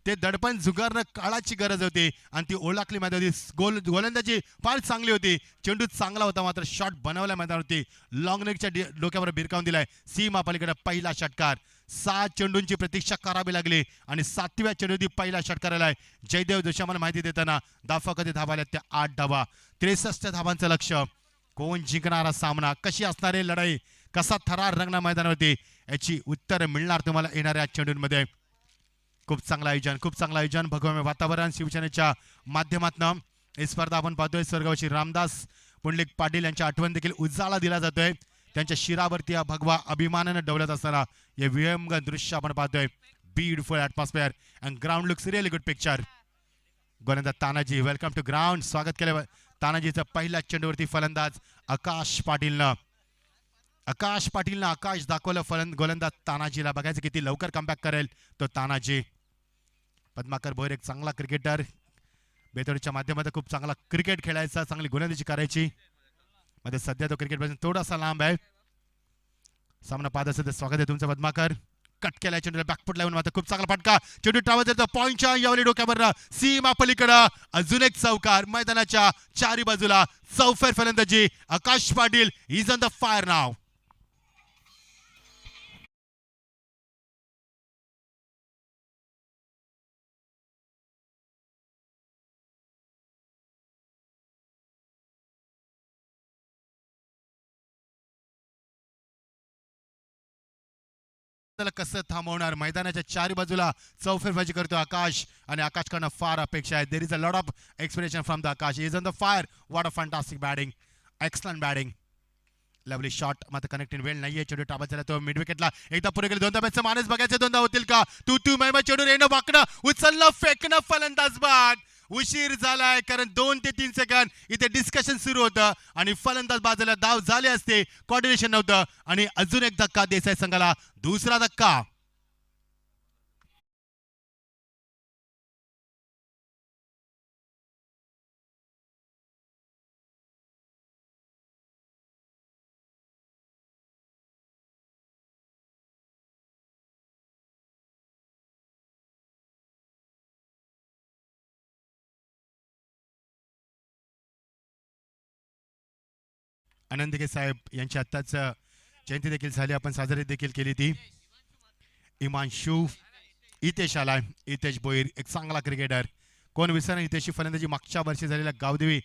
ते दडपण झुगारणं काळाची गरज होती आणि ती ओळखली मैदानावरती. गोलंदाजी फार चांगली होती. चेंडू चांगला होता मात्र शॉट बनवला मैदानावरती. लॉंग लेगच्या डोक्यावर भिरकावून दिलाय सीमा पलीकडे. पहिला षटकार. 7 चेंडूंची प्रतीक्षा करावी लागली आणि 7व्या चेंडूची पहिला षटकार आलाय. जयदेव जोशी आम्हाला माहिती देताना धावा कधी धावा त्या 8 धावा. 63 धावांचं लक्ष. कोण जिंकणारा सामना, कशी असणार आहे लढाई, कसा थरार रंगणार मैदानावरती याची उत्तर मिळणार तुम्हाला येणाऱ्या चेंडूंमध्ये. खूप चांगलं आयोजन, खूप चांगलं आयोजन. भगवय वातावरण शिवसेनेच्या माध्यमातून ही स्पर्धा आपण पाहतोय. स्वर्गवासी रामदास पुंडलिक पाटील यांच्या आठवण देखील उजाळा दिला जातोय. त्यांच्या शिरावरती हा भगवा अभिमानानं डवलत असताना हे विहंगम दृश्य आपण पाहतोय. Beautiful atmosphere and ground looks really good picture. गोलंदाज तानाजी वेलकम टू ग्राउंड. स्वागत केलं तानाजीचं. पहिल्या चेंडूवरती फलंदाज आकाश पाटीलनं आकाश दाखवलं गोलंदाज तानाजीला. बघायचं किती लवकर कमबॅक करेल तो तानाजी. पद्माकर भोईर एक चांगला क्रिकेटर. बेतोडीच्या माध्यमातून खूप चांगला क्रिकेट खेळायचा, चांगली गोलंदाजी करायची. मध्ये सध्या तो क्रिकेटपासून थोडासा लांब आहे. सामना पाहत असेल तर स्वागत आहे तुमचं पद्माकर. कट केलाय चेंडूला बॅकफुट लावून मात्र खूप चांगला फटका. चेंडू ट्रॅव्हल देतो पॉइंटच्या यावली डोक्यावर सीमा पलीकडं. अजून एक चौकार. मैदानाच्या चारी बाजूला चौफेर फलंदाजी. Akash Patil is on the fire now. कसं थांबवणार. मैदानाच्या चारी बाजूला चौफेरबाजी करतो आकाश आणि आकाशकडनं फार अपेक्षा आहे. There is a lot of expectation from the Akash. Is on the fire. What a fantastic batting. Excellent batting. Lovely shot. मात्र कनेक्टिंग वेळ नाहीये. चेंडू टाबा झाला तो मिड विकेटला. एकदा पुढे गेले. 2 माणूस बघायचे. 2 होतील का. तू मैमा चेंडू येणं वाकडं उचलणं फेकणं फलंदाज बाद. उशीर झालाय कारण 2 ते 3 सेकंद इथे डिस्कशन सुरू होतं आणि फलंदाज बाजूला धाव झाले असते, कोऑर्डिनेशन नव्हतं आणि अजून एक धक्का देसाई संघाला, दुसरा धक्का. आनंदगे साहेब यांची आत्ताच जयंती देखील झाली, आपण साजरी देखील केली ती. इमांशू इतेश आलाय, इतेश भोईर एक चांगला क्रिकेटर. कोण विसरणार हितेशची फलंदाजी मागच्या वर्षी झालेल्या गावदेवी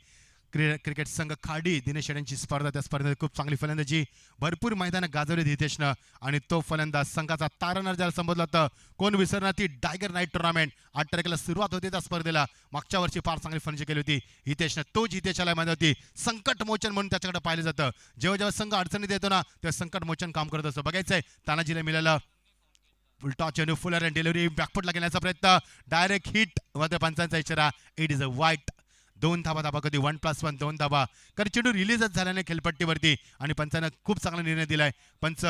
क्रिकेट संघ खाडी दिनेश शेट्यांची स्पर्धा, त्या स्पर्धेत खूप चांगली फलंदाजी, भरपूर मैदानं गाजवली हितेशनं आणि तो फलंदाज संघाचा तारणार ज्याला संबोधलं होतं. कोण विसरणार ती टायगर नाईट टुर्नामेंट 8 तारखेला सुरुवात होती त्या स्पर्धेला, मागच्या वर्षी फार चांगली फलंदाजी केली होती हितेशनं. तोच हितेशला माहिती होती संकट मोचन म्हणून त्याच्याकडे पाहिलं जातं. जेव्हा जेव्हा संघ अडचणीत येतो ना तेव्हा संकट मोचन काम करत असतो. बघायचंय तानाजीला मिळालं उलटा चेंडू, फुलर अँड डिलिव्हरी, बॅकफुटला घेण्याचा प्रयत्न, डायरेक्ट हिट मध्ये पंचांचा इशारा. इट इज अ वाईट. 2 धाबा कधी 1+1 2 धाबा, कारण चेंडू रिलीजच झाला नाही खेळपट्टीवरती आणि पंचानं खूप चांगला निर्णय दिलाय. पंच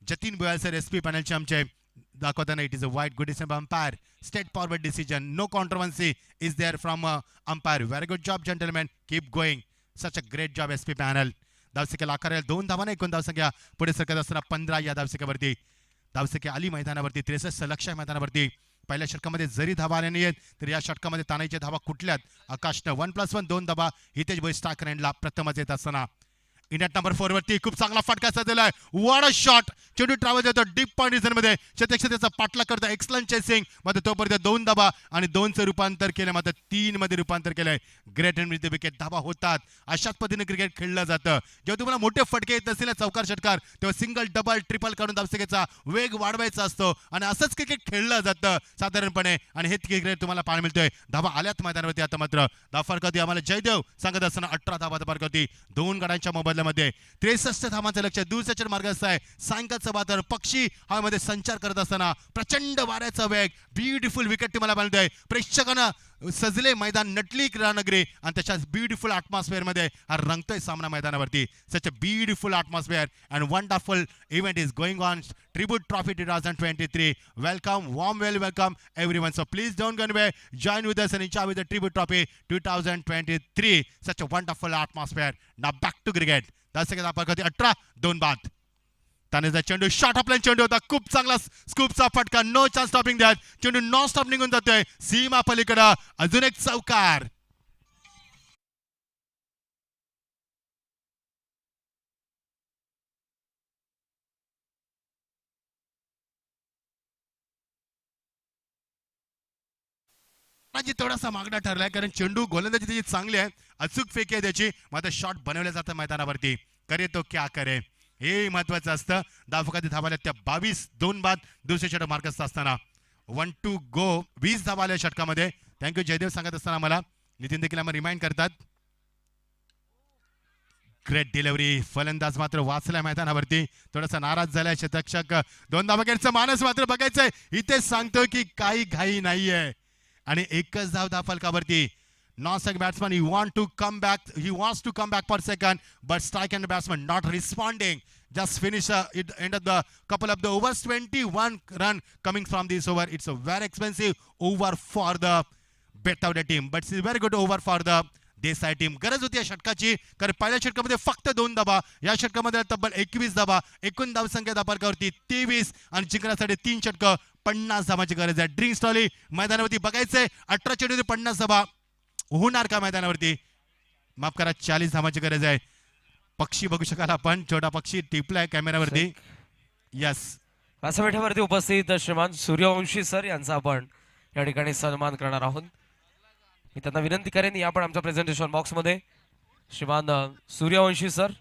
जतीन बोयाल सर SP पॅनलचे आमचे दाखवताना it is a wide. Good decision umpire, straightforward decision, no controversy is there from umpire. Very good job gentleman, keep going, such a great job SP panel. धावसंख्या आकाराला 2 धावा, एकूण धावसंख्या पुढे सरकत असताना 15 या धावसंख्येवरती. धावसंख्या आली मैदानावरती 63 लक्ष आहे मैदानावरती. पहिल्या षटकामध्ये जरी धावा आल्या नाहीत तर या षटकामध्ये तानाईच्या धावा कुठल्यात. आकाशनं 1+1 2 धावा, हितेश भोई स्टार्क रँडला प्रथमच येत असताना. इंडिया नंबर 4 वरती खूप चांगला फटका साधलाय, वॉट अ शॉट. चेंडू ट्रॅव्हल होतो डीप पॉइंट रिझन मध्ये, त्याचा पाठला करतो, एक्सलंट चेसिंग मध्ये तोपर्यंत 2 धावा आणि 2चं रूपांतर केलं, मात्र 3 मध्ये रूपांतर केलंय. Great end with the wicket. धावा होतात, अशाच पद्धतीने क्रिकेट खेळलं जातं. जेव्हा तुम्हाला मोठे फटके येत असतील चौकार षटकार, तेव्हा सिंगल डबल ट्रिपल काढून धावसंख्येचा वेग वाढवायचा असतो आणि असंच क्रिकेट खेळलं जातं साधारणपणे आणि हे क्रिकेट तुम्हाला पाहायला मिळतोय. धावा आल्यात मैदानावरती. आता मात्र धाफार कधी आम्हाला जयदेव सांगत असताना 18 धावा धाफार कधी 2 गडांच्या मोबदल्यामध्ये. 63 धावांचं लक्ष, दूरच्या मार्गाचं आहे. सायंकाळचं वातावरण, पक्षी हवेमध्ये संचार करत असताना प्रचंड वाऱ्याचा वेग, ब्युटिफुल विकेट तुम्हाला मिळतोय. प्रेक्षकांना सजले मैदान, नटली क्रीडानगरी आणि त्याच्या ब्युटिफुल अॅटमॉस्फिअर मध्ये हा रंगतोय सामना मैदानावरती. Such a beautiful atmosphere and wonderful event is going on. Tribute trophy 2023. Welcome, warm welcome everyone. So please don't go away. Join with us and enjoy with the tribute trophy 2023. Such a wonderful atmosphere. Now back to cricket. 10 second आपण कधी 18 2 बाद. त्याने चेंडू शॉट आपला चेंडू होता, खूप चांगला स्कूपचा फटका, नो चान्स स्टॉपिंग दॅट. चेंडू नॉन स्टॉप निघून जातोय सीमा पलीकडं. अजून एक चौकार. थोडासा मागणा ठरलाय कारण चेंडू गोलंदाजी त्याची चांगली आहे, अचूक फेकी आहे त्याची, मात्र शॉट बनवले जातं मैदानावरती. करे तो क्या करे हे महत्वाचं असतं. धावफलकात धावा आल्या त्या 22 2 बाद. दुसरे षटक मार्कस असताना 1 to go. 20 धावा आल्या षटकामध्ये. थँक्यू जयदेव सांगत असताना मला नितीन देखील आम्हाला रिमाइंड करतात. Great delivery. फलंदाज मात्र वाचलाय मैदानावरती, थोडासा नाराज झालाय शतक्षक. 2 धावांचा मानस मात्र बघायचंय. इथेच सांगतोय की काही घाई नाहीये आणि एकच धाव धावफलकावरती. Non-strike batsman, he wants to come back for second, but strike and batsman not responding. Just finish it end of the couple of the overs. 21 run coming from this over. It's a very expensive over for the Bethavde team, but it's a very good over for the Desai team. गरज होती या षटकाची, कारण पहिल्या षटकामध्ये फक्त 2 धावा, या षटकामध्ये तब्बल 21 धावा. एकूण धावसंख्या धावफलकावरती 23 आणि जिंकण्यासाठी 3 षटकं, 50 धावांची गरज आहे. ड्रिंक्स ट्रॉली मैदानावरती बघायचंय. 18 चेंडूमध्ये 50 धावा होणार का मैदानावरती. माफ करा, 40 धावांची गरज आहे. पक्षी बघू शकाल आपण, छोटा पक्षी टिपलाय कॅमेरावरती. यस, व्यासपीठावरती उपस्थित श्रीमान सूर्यवंशी सर यांचा आपण या ठिकाणी सन्मान करणार आहोत. मी त्यांना विनंती करेन या पण आमच्या प्रेझेंटेशन बॉक्समध्ये श्रीमान Suryavanshi sir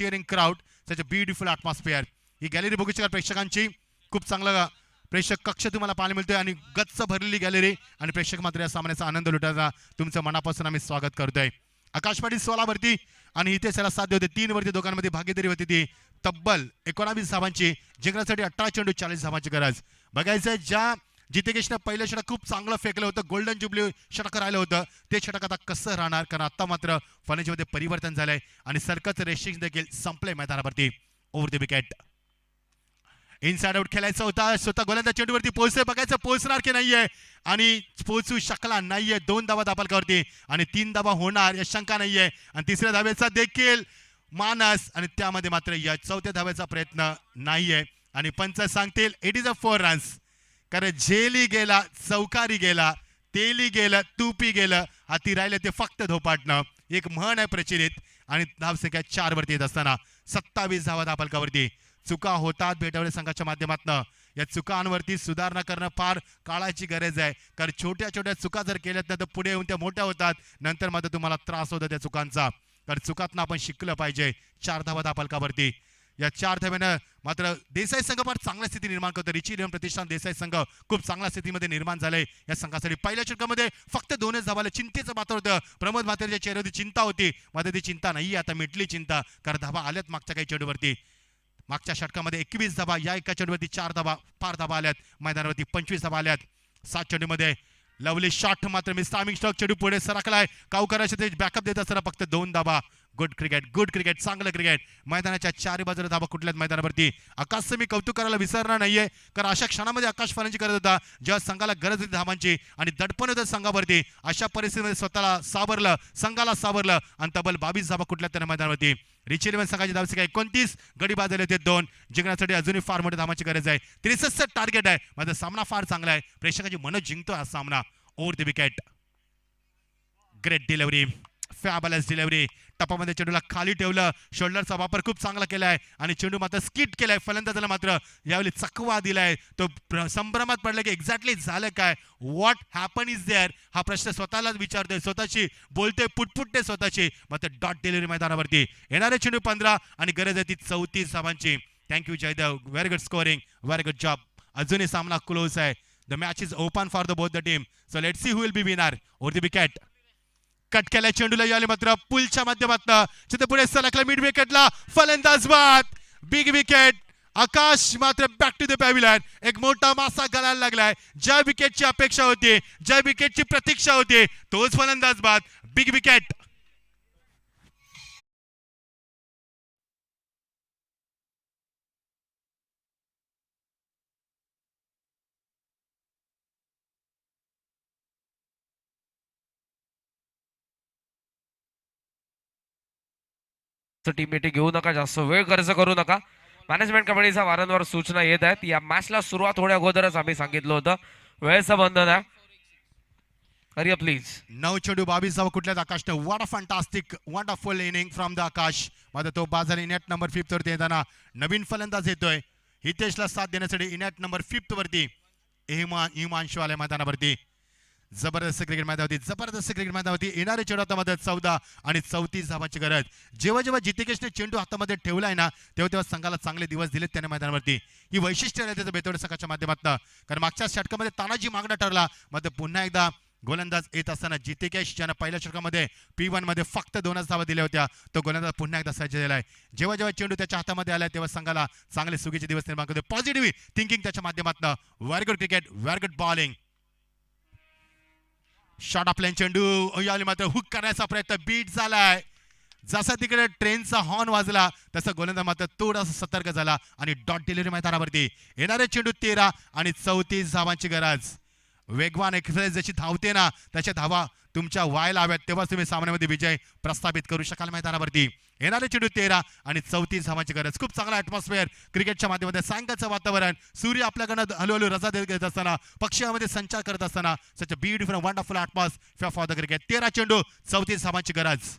cheering crowd, such a beautiful atmosphere. ही गॅलरी बघू शकाल प्रेक्षकांची, खूप चांगला प्रेक्षक कक्ष तुम्हाला पाहायला मिळतोय आणि गच्च भरलेली गॅलरी आणि प्रेक्षक मात्र या सामन्याचा आनंद लुटायचा तुमचं मनापासून आम्ही स्वागत करतोय. आकाश पाटील 16 वरती आणि इथे त्याला साध्य होते 3 वरती, दोघांमध्ये भागीदारी होती ती तब्बल 19 धावांची. जिंकण्यासाठी 18 चेंडू 40 धावांची गरज. बघायचंय ज्या जितेशनं पहिलं षटक खूप चांगलं फेकलं होतं, गोल्डन जुबली षटक राहिलं होतं, ते षटक आता कसं राहणार, कारण आता मात्र फलंदाजीमध्ये परिवर्तन झालंय आणि सर्कच रेस्ट्रिक्शन देखील संपले मैदानावरती. Over the wicket inside out खेळायचा होता, स्वतः गोलंदाज चेंडूवरती पोहोचतोय, बघायचं पोहोचणार की नाहीये आणि पोहोचू शकला नाहीये. 2 धावा दापालकावरती आणि 3 धावा होणार या शंका नाहीये आणि तिसऱ्या धावेचा देखील मानस आणि त्यामध्ये मात्र या 4थ्या धावेचा प्रयत्न नाहीये आणि पंच सांगतील इट इज अ 4 रन्स. कारण झेली गेला, चौकारी गेला, तेली गेलं, तुपी गेलं, हाती राहिले ते फक्त धोपाटणं. एक म्हण आहे प्रचलित आणि धावसंख्या 4 वरती येत असताना 27 धावा दापालकावरती. चुका होतात भेटावले संघाच्या माध्यमातून, या चुकांवरती सुधारणा करणं फार काळाची गरज आहे. कारण छोट्या छोट्या चुका जर केल्यात ना तर पुढे येऊन त्या मोठ्या होतात, नंतर मात्र तुम्हाला त्रास होतो त्या चुकांचा. कारण चुकातनं आपण शिकलं पाहिजे. 4 धावा दापालकावरती. या 4 धाव्यानं मात्र देसाई संघ फार चांगल्या स्थिती निर्माण करतो. रिची इलेव्हन प्रतिष्ठान देसाई संघ खूप चांगल्या स्थितीमध्ये निर्माण झालंय या संघासाठी. पहिल्या षटकामध्ये फक्त 2च धावाला चिंतेचं पात्र होतं. प्रमोद म्हात्रेच्या चेहऱ्यावरती चिंता होती, मात्र ती चिंता नाही, आता मिटली चिंता, कारण धावा आल्यात मागच्या काही चेंडूवरती. मागच्या षटकामध्ये 21 धावा, या एका चेंडूवरती 4 धावा, 5 धावा आल्यात मैदानावरती, 25 धावा आल्यात 7 चेंडूमध्ये. लवली शॉट मात्र मिस टायमिंग स्ट्रोक, चेंडू पुढे सरकलाय, काऊकराचे ते बॅकअप देत असताना फक्त 2 धावा. गुड क्रिकेट, चांगलं क्रिकेट. मैदानाच्या 4 बाजूला धावा कुठल्याच मैदानावरती. आकाशचं मी कौतुक करायला विसरणार नाहीये, कारण अशा क्षणामध्ये आकाश फलंदाजी करत होता जेव्हा संघाला गरज होती धावांची आणि दडपण होतं संघावरती. अशा परिस्थितीमध्ये स्वतःला सावरलं, संघाला सावरलं आणि तब्बल 22 धावा कुठल्या तरी मैदानावरती. रिच इलेव्हन संघाची धावसंख्या 29, गडी बाजूला होते 2. जिंकण्यासाठी अजूनही फार मोठ्या धावांची गरज आहे. 63 टार्गेट आहे. माझा सामना फार चांगला आहे, प्रेक्षकाची मन जिंकतो हा सामना. Over the wicket, great delivery, fabulous delivery. टपामध्ये चेंडूला खाली ठेवलं, शोल्डरचा वापर खूप चांगला केलाय आणि चेंडू मात्र स्किट केलाय. फलंदाजाला मात्र यावेळी चकवा दिलाय. तो संभ्रमात पडला की एक्झॅक्टली झालं काय, व्हॉट हॅपन इज देअर, हा प्रश्न स्वतःलाच विचारतोय, स्वतःची बोलतोय, पुटपुटते स्वतःची. मात्र डॉट डिलिव्हरी मैदानावरती. येणारे चेंडू 15 आणि गरज आहे ती 34 धावांची. Thank you Jaidev, very good scoring, very good job. अजूनही सामना क्लोज आहे. The match is open for the both the team, so let's see who will be winner. Over the wicket, cut केल्या चेंडूला याले मात्र पुलच्या माध्यमातून तिथे पुढे सरकला मिड विकेटला, फलंदाज बाद. Big wicket. आकाश मात्र बॅक टू द पॅव्हिलियन. एक मोठा मासा गळायला लागलाय. ज्या विकेटची अपेक्षा होती, ज्या विकेटची प्रतीक्षा होती, तोच फलंदाज बाद. Big wicket. टीम मीटिंग घेऊ नका, जास्त वेळ खर्च करू नका. मॅनेजमेंट कमिटीचा वारंवार सूचना येत आहेत. या मॅचला सुरुवात होण्या अगोदरच आम्ही सांगितलं होतं वेळेचं बंधन आहे. हरिया प्लीज. 9 चेंडू 22 धावा कुठल्याच आकाशने. What a fantastic wonderful inning from the Akash. मात्र तो बाजारी नेट नंबर 5 वरती येताना नवीन फलंदाज येतोय हितेशला साथ देण्यासाठी. नेट नंबर 5 वरती हिमांशू आल्या मैदानावरती. जबरदस्त क्रिकेट मैदानावरती येणारे चेंडू हातामध्ये 14 आणि 34 धावांची गरज. जेव्हा जेव्हा जितेशने चेंडू हातामध्ये ठेवलाय ना, तेव्हा संघाला चांगले दिवस दिलेत त्याने मैदानावरती. ही वैशिष्ट्य आहे त्याचं बेतोड संघाच्या माध्यमातून. कारण मागच्या षटकामध्ये तानाजी मागणं ठरला, मात्र पुन्हा एकदा गोलंदाज येत असताना जितेश ज्यानं पहिल्या षटकामध्ये P1 मध्ये फक्त 2च धावा दिल्या होत्या, तो गोलंदाज पुन्हा एकदा सज्ज झालाय. जेव्हा जेव्हा चेंडू त्याच्या हातामध्ये आलाय तेव्हा संघाला चांगले सुगीचे दिवस निर्माण करतो. पॉझिटिव्ह थिंकिंग त्याच्या माध्यमातून. Very good cricket, very good bowling. Shot आपल्या चेंडू यावेळी मात्र हुक करण्याचा प्रयत्न बीट झालाय. जसा तिकडे ट्रेनचा हॉर्न वाजला तसा गोलंदाज मात्र थोडासा सतर्क झाला आणि डॉट डिलिव्हरी मैदानावरती. येणारे चेंडू 13 आणि 34 धावांची गरज. वेगवान एक्सप्रेस जशी धावते ना, त्याच्या धावा तुमच्या व्हायला हव्यात, तेव्हाच तुम्ही सामन्यामध्ये विजय प्रस्थापित करू शकाल मैदानावरती. येणारे चेंडू 13 आणि 34 धावांची गरज. खूप चांगला ॲटमॉस्फिअर क्रिकेटच्या माध्यमातून. सायंकाळचं वातावरण, सूर्य आपल्याकडनं हळूहळू रजा देत असताना, पक्षामध्ये संचार करत असताना, such a beautiful wonderful atmosphere for the cricket. 13 चेंडू 34 धावांची गरज.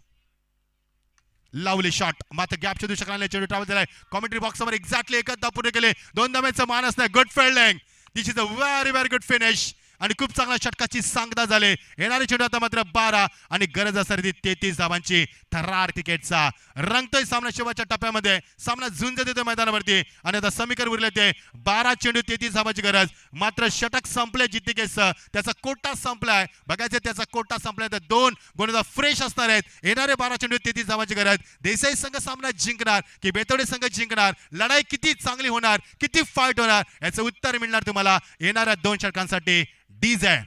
लवली शॉट मात्र गॅप शोधू शकला नाही. चेंडू ट्रॅव्हल झालाय कॉमेंट्री बॉक्सवर. एक्झॅक्टली एकच धाव पूर्ण केले. 2 धावांचं मान असणार. Good fielding. This is a very very good finish. आणि खूप चांगल्या षटकाची सांगता झाले. येणारे चेंडू आता मात्र 12 आणि गरज असणारी 33 धावांची. थरार क्रिकेटचा रंगतोय सामना शेवटच्या टप्प्यामध्ये. सामना झुंज देतोय मैदानावरती आणि आता समीकरण उरले ते 12 चेंडू 33 धावांची गरज. मात्र षटक संपले जिथे केस त्याचा कोटा संपलाय. बघायचं त्याचा कोटा संपलाय तर 2 गोलंदाज फ्रेश असणार आहेत. येणारे 12 चेंडू 33 धावांची गरज. देसाई संघ सामना जिंकणार की बेतोडे संघ जिंकणार? लढाई किती चांगली होणार, किती फाईट होणार याचं उत्तर मिळणार तुम्हाला येणाऱ्या 2 षटकांसाठी. डीजे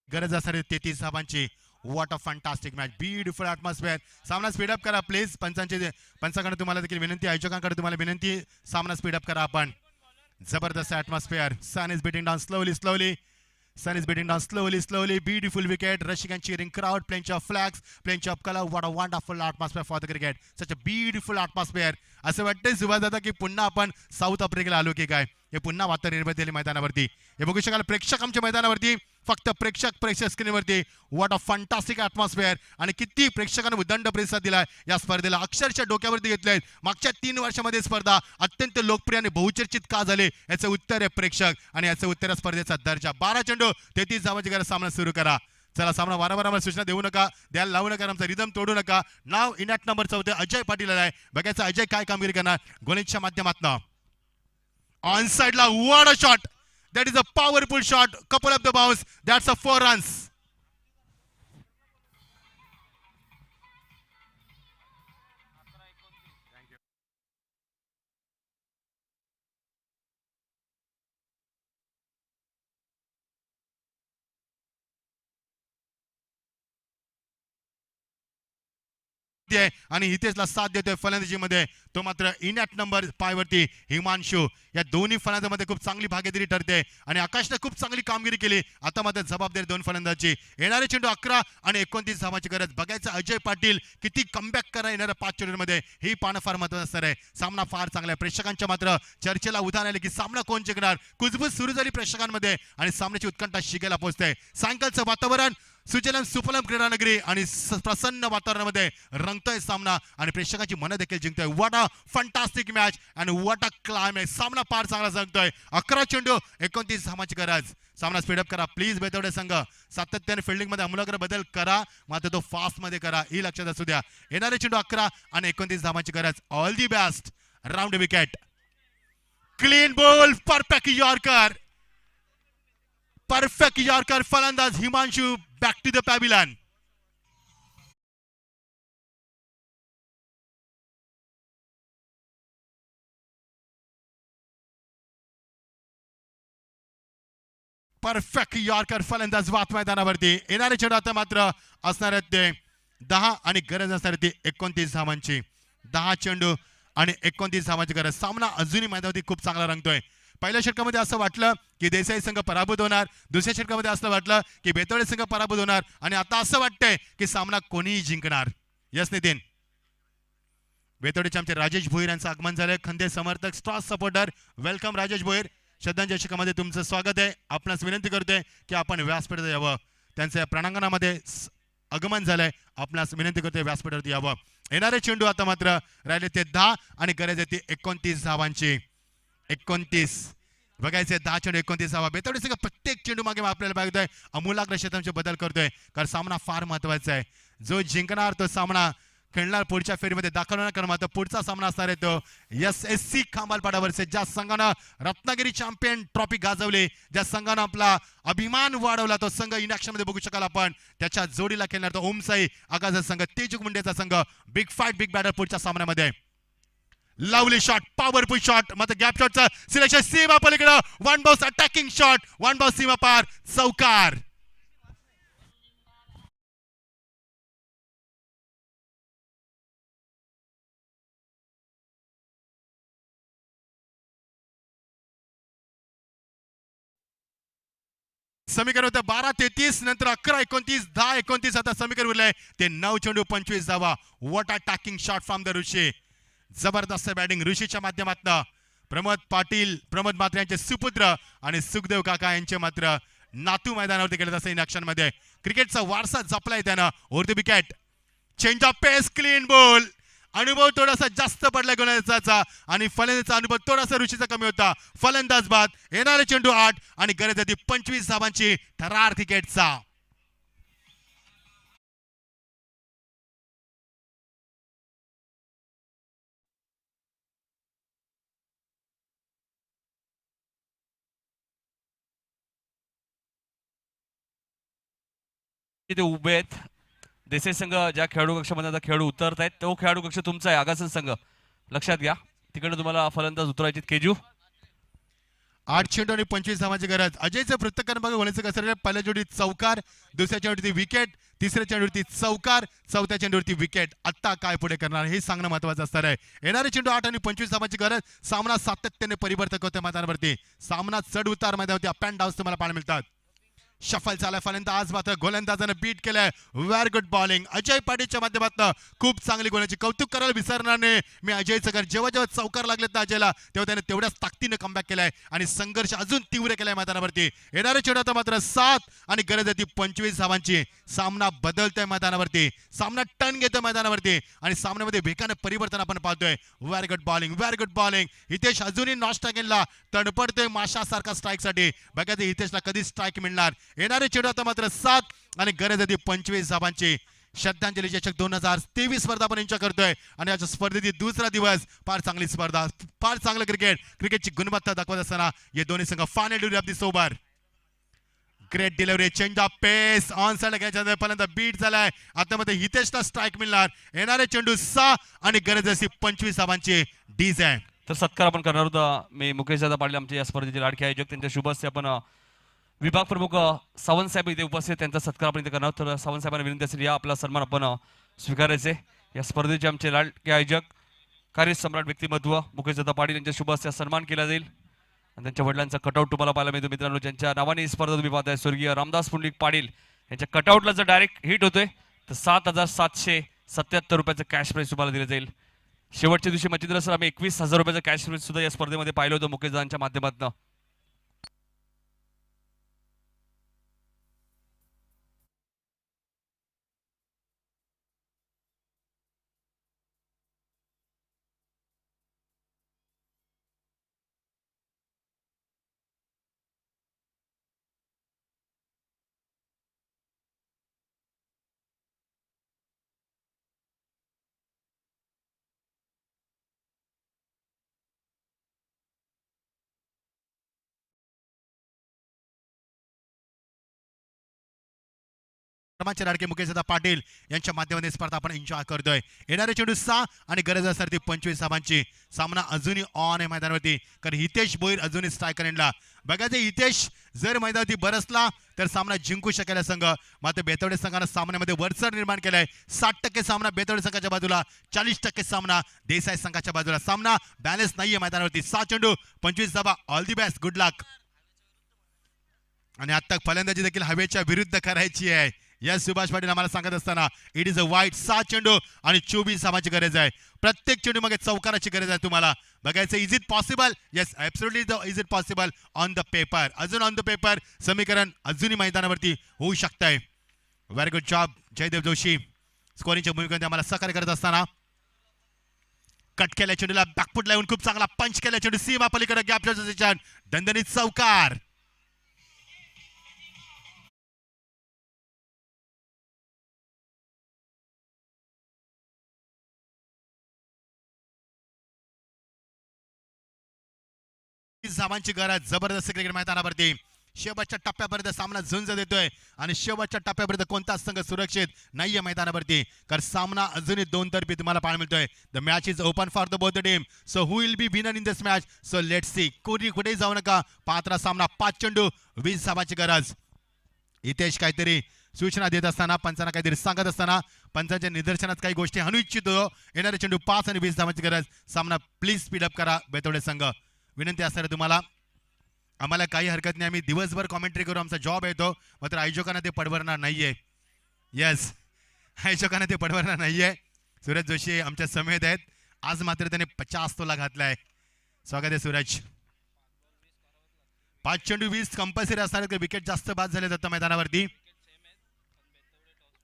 गरज असणारी 33 धावांची. What a fantastic match, beautiful atmosphere. सामना स्पीडअप करा प्लीज. पंचांकडे तुम्हाला देखील विनंती, आयोजकांकडे तुम्हाला विनंती, सामना स्पीडअप करा आपण. जबरदस्त atmosphere. Sun is beating down slowly. Sun is beating down slowly. Beautiful wicket. Rushing and cheering crowd. Plenty of flags. Plenty of color. What a wonderful atmosphere for the cricket. Such a beautiful atmosphere. असं वाटतंय सुभाष दादा की पुन्हा आपण साऊथ आफ्रिकेला आलो की काय. हे पुन्हा वातावरण निर्मित झाले मैदानावरती. हे बघू शकाल प्रेक्षक आमच्या मैदानावरती. फक्त प्रेक्षक स्क्रीनवरती. What a fantastic atmosphere. आणि किती प्रेक्षकांना उदंड प्रतिसाद दिलाय या स्पर्धेला. अक्षरशः डोक्यावरती घेतले. मागच्या 3 वर्षामध्ये स्पर्धा अत्यंत लोकप्रिय आणि बहुचर्चित का झाले याचं उत्तर आहे प्रेक्षक. आणि याचं उत्तर आहे स्पर्धेचा दर्जा. 12 चेंडू 33 धावांची गरज. सामना सुरू करा. चला सामना वारंवार आम्हाला सूचना देऊ नका, द्यायला लावू नका, आमचा रिदम तोडू नका. नाव इनॅट नंबर 14 अजय पाटील आहे. बघायचं अजय काय कामगिरी करणार गोलंदाजीच्या माध्यमातून. ऑन साइडला what a shot. That is a powerful shot. Couple of the bounce. That's a 4 runs. आणि हितेशला साथ देतोय फलंदाजीमध्ये. तो मात्र इनॅट नंबर 5 वरती हिमांशू. या दोन्ही फलंदाजांमध्ये खूप चांगली भागीदारी ठरते आणि आकाशने खूप चांगली कामगिरी केली. आता मात्र जबाबदारी 2 फलंदाजांची. येणारे चेंडू 11 आणि 29 धावांची गरज. बघायचं अजय पाटील किती कमबॅक करा येणाऱ्या 5 चेंडूमध्ये. ही पाहणं फार महत्त्वाचं असणार आहे. सामना फार चांगला आहे. प्रेक्षकांच्या मात्र चर्चेला उधाण आले की सामना कोण जिंकणार. कुजबूज सुरू झाली प्रेक्षकांमध्ये आणि सामन्याची उत्कंठा शिगेला पोहोचते. सायंकाळचं वातावरण सुजलम सुफलम क्रीडानगरी आणि प्रसन्न वातावरणामध्ये रंगतोय सामना आणि प्रेक्षकांची मनं देखील जिंकतोय. व्हॉट अ फंटास्टिक मॅच आणि व्हॉट अ क्लायमॅक्स. सामना फार चांगला जगतोय. 11 चेंडू 29 धावांची गरज. सामना स्पीडअप करा प्लीज. बेतवडे संघ सातत्याने फिल्डिंगमध्ये आमूलाग्र बदल करा, मात्र तो फास्ट मध्ये करा ही लक्षात असू द्या. येणारे चेंडू 11 आणि 29 धावांची गरज. All the best. Round wicket. Clean ball. Perfect yorker. Perfect yorker. फलंदाज Himanshu back to the pavilion. Perfect yorker फलंदाज वात मैदानावरती. येणारे चेंडू आता मात्र असणार आहेत ते 10 आणि गरज असणार ती 29 धावांची. 10 चेंडू आणि 29 धावांची गरज. सामना अजूनही मैदानावरती खूप चांगला रंगतोय. पहिल्या षटकामध्ये असं वाटलं की देसाई संघ पराभूत होणार. दुसऱ्या षटकामध्ये असं वाटलं की बेतोडे संघ पराभूत होणार आणि आता असं वाटतंय की सामना कोणीही जिंकणार. यस नितीन. बेतोडेचे आमचे राजेश भोईर यांचं आगमन झालंय. खंदे समर्थक star supporter. Welcome Rajesh Bhoir. श्रद्धांजली षटकामध्ये तुमचं स्वागत आहे. आपणास विनंती करतोय की आपण व्यासपीठावर यावं. त्यांच्या प्रणांगणामध्ये आगमन झालंय. आपणास विनंती करतोय व्यासपीठावरती यावं. येणारे चेंडू आता मात्र राहिले ते 10 आणि गरज आहे ती 29 धावांची. 29 बघायचे. 10 चेंडू 29 धावा. बेतोडे संघ प्रत्येक चेंडू मागे आपल्याला बघतोय अमूलाग्र क्षेत्रांचे बदल करतोय कारण सामना फार महत्वाचा आहे. जो जिंकणार तो सामना खेळणार पुढच्या फेरीमध्ये दाखल होणार. कारण मात्र पुढचा सामना असणार आहे तो SSC खांबालपाडावरचे ज्या संघानं रत्नागिरी चॅम्पियन ट्रॉफी गाजवली, ज्या संघानं आपला अभिमान वाढवला तो संघ इनॅक्शन मध्ये बघू शकाल आपण. त्याच्या जोडीला खेळणार तो ओमसाई आगाचा संघ, तेजू मुंडेचा संघ. बिग फाईट बिग बॅटर पुढच्या सामन्यामध्ये. Lovely shot. Powerful shot. मात्र गॅप शॉटचं सिलेक्शन सीमा पलीकडे. 1 बाउन्स अटॅकिंग शॉट. 1 बाउन्स सीमा पार. चौकार. समीकरण होतं 12-33 नंतर 11-29 10-29. आता समीकरण उरलंय ते 9 चेंडू 25 धावा. What attacking shot from the Rishi. जबरदस्त बॅटिंग ऋषीच्या माध्यमातून प्रमोद पाटील, प्रमोद मात्रे यांचे सुपुत्र आणि सुखदेव काका यांचे मात्र नातू मैदानावरती खेळत असते इन ऍक्शन मध्ये. क्रिकेटचा वारसा जपलाय त्यानं. Over the wicket, change of pace, clean ball. अनुभव थोडासा जास्त पडला गोलंदाजाचा आणि फलंदाजीचा अनुभव थोडासा ऋषीचा कमी होता. फलंदाज बाद, येणारे चेंडू 8 आणि गरज होती 25 धावांची थरार क्रिकेटचा. इथे उभे आहेत देसाई संघ. ज्या खेळाडू कक्षामध्ये आता खेळाडू उतरत आहेत तो खेळाडू कक्ष तुमचा आहे. आगासन संघ लक्षात घ्या, तिकडे तुम्हाला फलंदाज उतरायचे. केजू 8 चेंडू आणि 25 धावांची गरज. अजयचं प्रत्येक बघा होण्याचं कसं पहिल्या चेंडूवरती चौकार, दुसऱ्या चेंडूवरती विकेट, तिसऱ्या चेंडूवरती चौकार, चौथ्या चेंडूवरती विकेट. आत्ता काय पुढे करणार हे सांगणं महत्वाचं असणार आहे. येणारे चेंडू 8 आणि 25 धावांची गरज. सामना सातत्याने परिवर्तक होत्या मैदानावरती. सामना चढ उतार मैदानावरती अप अँड डाऊन्स तुम्हाला पाहायला मिळतात. शफल झालाय फलंदाज, मात्र गोलंदाजानं बीट केलंय. व्हेरी गुड बॉलिंग अजय पाटीलच्या माध्यमातून. खूप चांगली गोलंदाजी. कौतुक करायला विसरणार नाही मी अजयचं. कारण जेव्हा जेव्हा चौकार लागलेत ना अजयला तेव्हा त्याने तेवढ्याच ताकदीनं कमबॅक केलाय आणि संघर्ष अजून तीव्र केलाय मैदानावरती. येणारे चेंडू आता मात्र 7 आणि गरज आहे ती 25 धावांची. सामना बदलतोय मैदानावरती, सामना टर्न घेतोय मैदानावरती आणि सामन्यामध्ये वेगानं परिवर्तन आपण पाहतोय. Very good bowling, very good bowling. Hitesh अजूनही नॉस्ट गेला, तडपडतोय माशासारखा स्ट्राईक साठी. बघा ते हितेशला कधी स्ट्राईक मिळणार. येणारे चेंडू आता मात्र 7 आणि गरज आहे ती 25 धावांची. श्रद्धांजली चषक 2023 स्पर्धा आपण एन्जॉय करतोय आणि याच्या स्पर्धेतील दुसरा दिवस. फार चांगली स्पर्धा, फार चांगलं क्रिकेटची गुणवत्ता दाखवत असताना हे दोन्ही संघ final delivery of the over. Great delivery, change of pace, on side घ्यायच्या पर्यंत बीट झालाय. आता मध्ये हितेशला स्ट्राईक मिळणार. येणारे चेंडू 6 आणि गरज अशी 25 धावांची. डीज आहे तर सत्कार आपण करणार होता. मी मुकेश दादा पाटील आमचे या स्पर्धेचे लाडके आयोजक, त्यांच्या शुभ हस्ते आपण विभाग प्रमुख सावंत साहेब इथे उपस्थित, त्यांचा सत्कार आपण इथे करणार आहोत. तर सावंत साहेबांना विनंती असेल या आपला सन्मान आपण स्वीकारायचे. या स्पर्धेचे आमचे लाडके आयोजक कार्यसम्राट व्यक्तिमत्व मुकेश दादा पाटील यांच्या शुभ हस्ते सन्मान केला जाईल. आणि त्यांच्या वडिलांचा कटआउट तुम्हाला पाहायला मिळतो मित्रांनो. ज्यांच्या नावाने ही स्पर्धा तुम्ही पाहताय स्वर्गीय रामदास पुंडलिक पाटील यांच्या कटआउटला जर डायरेक्ट हिट होतोय तर 7,777 रुपयाचं कॅश प्राईज तुम्हाला दिलं जाईल. शेवटच्या दिवशी मच्छिंद्र सर आम्ही 21,000 रुपयाचं कॅश प्राईज सुद्धा या स्पर्धेमध्ये पाहिलं होतं मुकेश दादांच्या माध्यमातून. लाडके मुकेश दादा पाटील यांच्या माध्यमातून स्पर्धा आपण एन्जॉय करतोय. येणारे चेंडू 6 आणि गरज असणार ती 25 धावांची. सामना अजूनही ऑन आहे मैदानावरती, कारण हितेश भोईर अजूनही स्ट्रायकर एंडला. बघा ते हितेश जर मैदानावरती बरसला तर सामना जिंकू शकेल संघ. मात्र बेतवडे संघानं सामन्यामध्ये वरचढ निर्माण केलाय. 60% सामना बेतवडे संघाच्या बाजूला, 40% सामना देसाई संघाच्या बाजूला. सामना बॅलन्स नाहीये मैदानावरती. 6 चेंडू 25 धावा. ऑल दी बेस्ट, गुड लक. आणि आता फलंदाजी देखील हवेच्या विरुद्ध करायची आहे. यस सुभाष पाटील आम्हाला सांगत असताना इट इज अ वाईट. 7 चेंडू आणि 24 धावांची गरज आहे. प्रत्येक चेंडू मागे चौकाराची गरज आहे. तुम्हाला बघायचं is it possible. Yes absolutely is it possible on the paper. अजून ऑन द पेपर समीकरण अजूनही मैदानावरती होऊ शकतंय. Very good job Jaydev Joshi स्कोरिंगच्या भूमिकेमध्ये आम्हाला सहकार्य करत असताना. कट केल्या चेंडूला बॅकफुट लावून खूप चांगला पंच केल्या चेंडू सीमा पलीकडे गॅप दणदणीत चौकार. धावांची गरज. जबरदस्त क्रिकेट मैदानावरती शेवटच्या टप्प्यापर्यंत सामना झुंज देतोय आणि शेवटच्या टप्प्यापर्यंत कोणताच संघ सुरक्षित नाहीये मैदानावरती, कारण सामना अजूनही 2 तर्फी तुम्हाला पाहायला मिळतोय. The match is open for the both the team. So who will be winner in this match. So let's C. कुठेही जाऊ नका. पात्रा सामना. 5 चेंडू 20 धावांची गरज. हितेश काहीतरी सूचना देत असताना, पंचांना काहीतरी सांगत असताना, पंचांच्या निदर्शनात काही गोष्टी आणू इच्छितो. येणारे चेंडू 5 आणि 20 धावांची गरज. सामना प्लीज स्पीडअप करा बेतवडे संघ. विनंती असणार तुम्हाला. आम्हाला काही हरकत नाही, आम्ही दिवसभर कॉमेंट्री करू, आमचा जॉब येतो. मात्र आयोजकांना ते पडवणार नाहीये. येस, आयोजकांना ते पडवणार नाहीये. सूरज जोशी आमच्या समेत आहेत आज मात्र त्याने 50 तोला घातलाय. स्वागत आहे सूरज. 5 चेंडू 20 कंपल्सरी असणार आहेत. विकेट जास्त बाद झाले जातं मैदानावरती.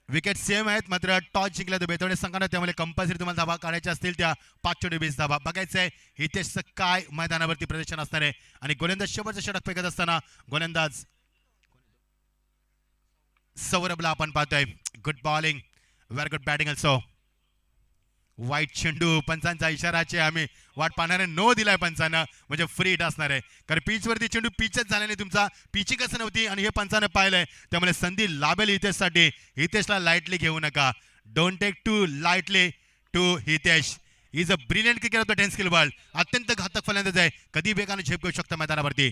विकेट सेम आहेत, मात्र टॉस जिंकला तर बेतवडे संघाने, त्यामुळे कंपल्सरी तुम्हाला धाबा काढायच्या असतील त्या 5 चेंडू 20 धाबा. बघायचं आहे हितेशचं काय मैदानावरती प्रदर्शन असणार आहे. आणि गोलंदाज शेवटचं षटक फेकत असताना गोलंदाज सौरभला आपण पाहतोय. Good bowling, very good batting also. वाईट चेंडू, पंचांचा इशाराचे आम्ही वाट पाहणारे. नो दिलाय पंचानं, म्हणजे फ्री हिट असणार आहे. कारण पिचवरती चेंडू पिचच झाला नाही तुमचा, पिची कसं नव्हती आणि हे पंचानं पाहिलंय, त्यामुळे संधी लाभेल हितेशसाठी. हितेशला लाईटली घेऊ नका. Don't take to lightly to Hitesh. Is a brilliant cricketer of the 10 skill world. अत्यंत घातक फलंदाज आहे, कधी बेगाने झेप घेऊ शकतो मैदानावरती.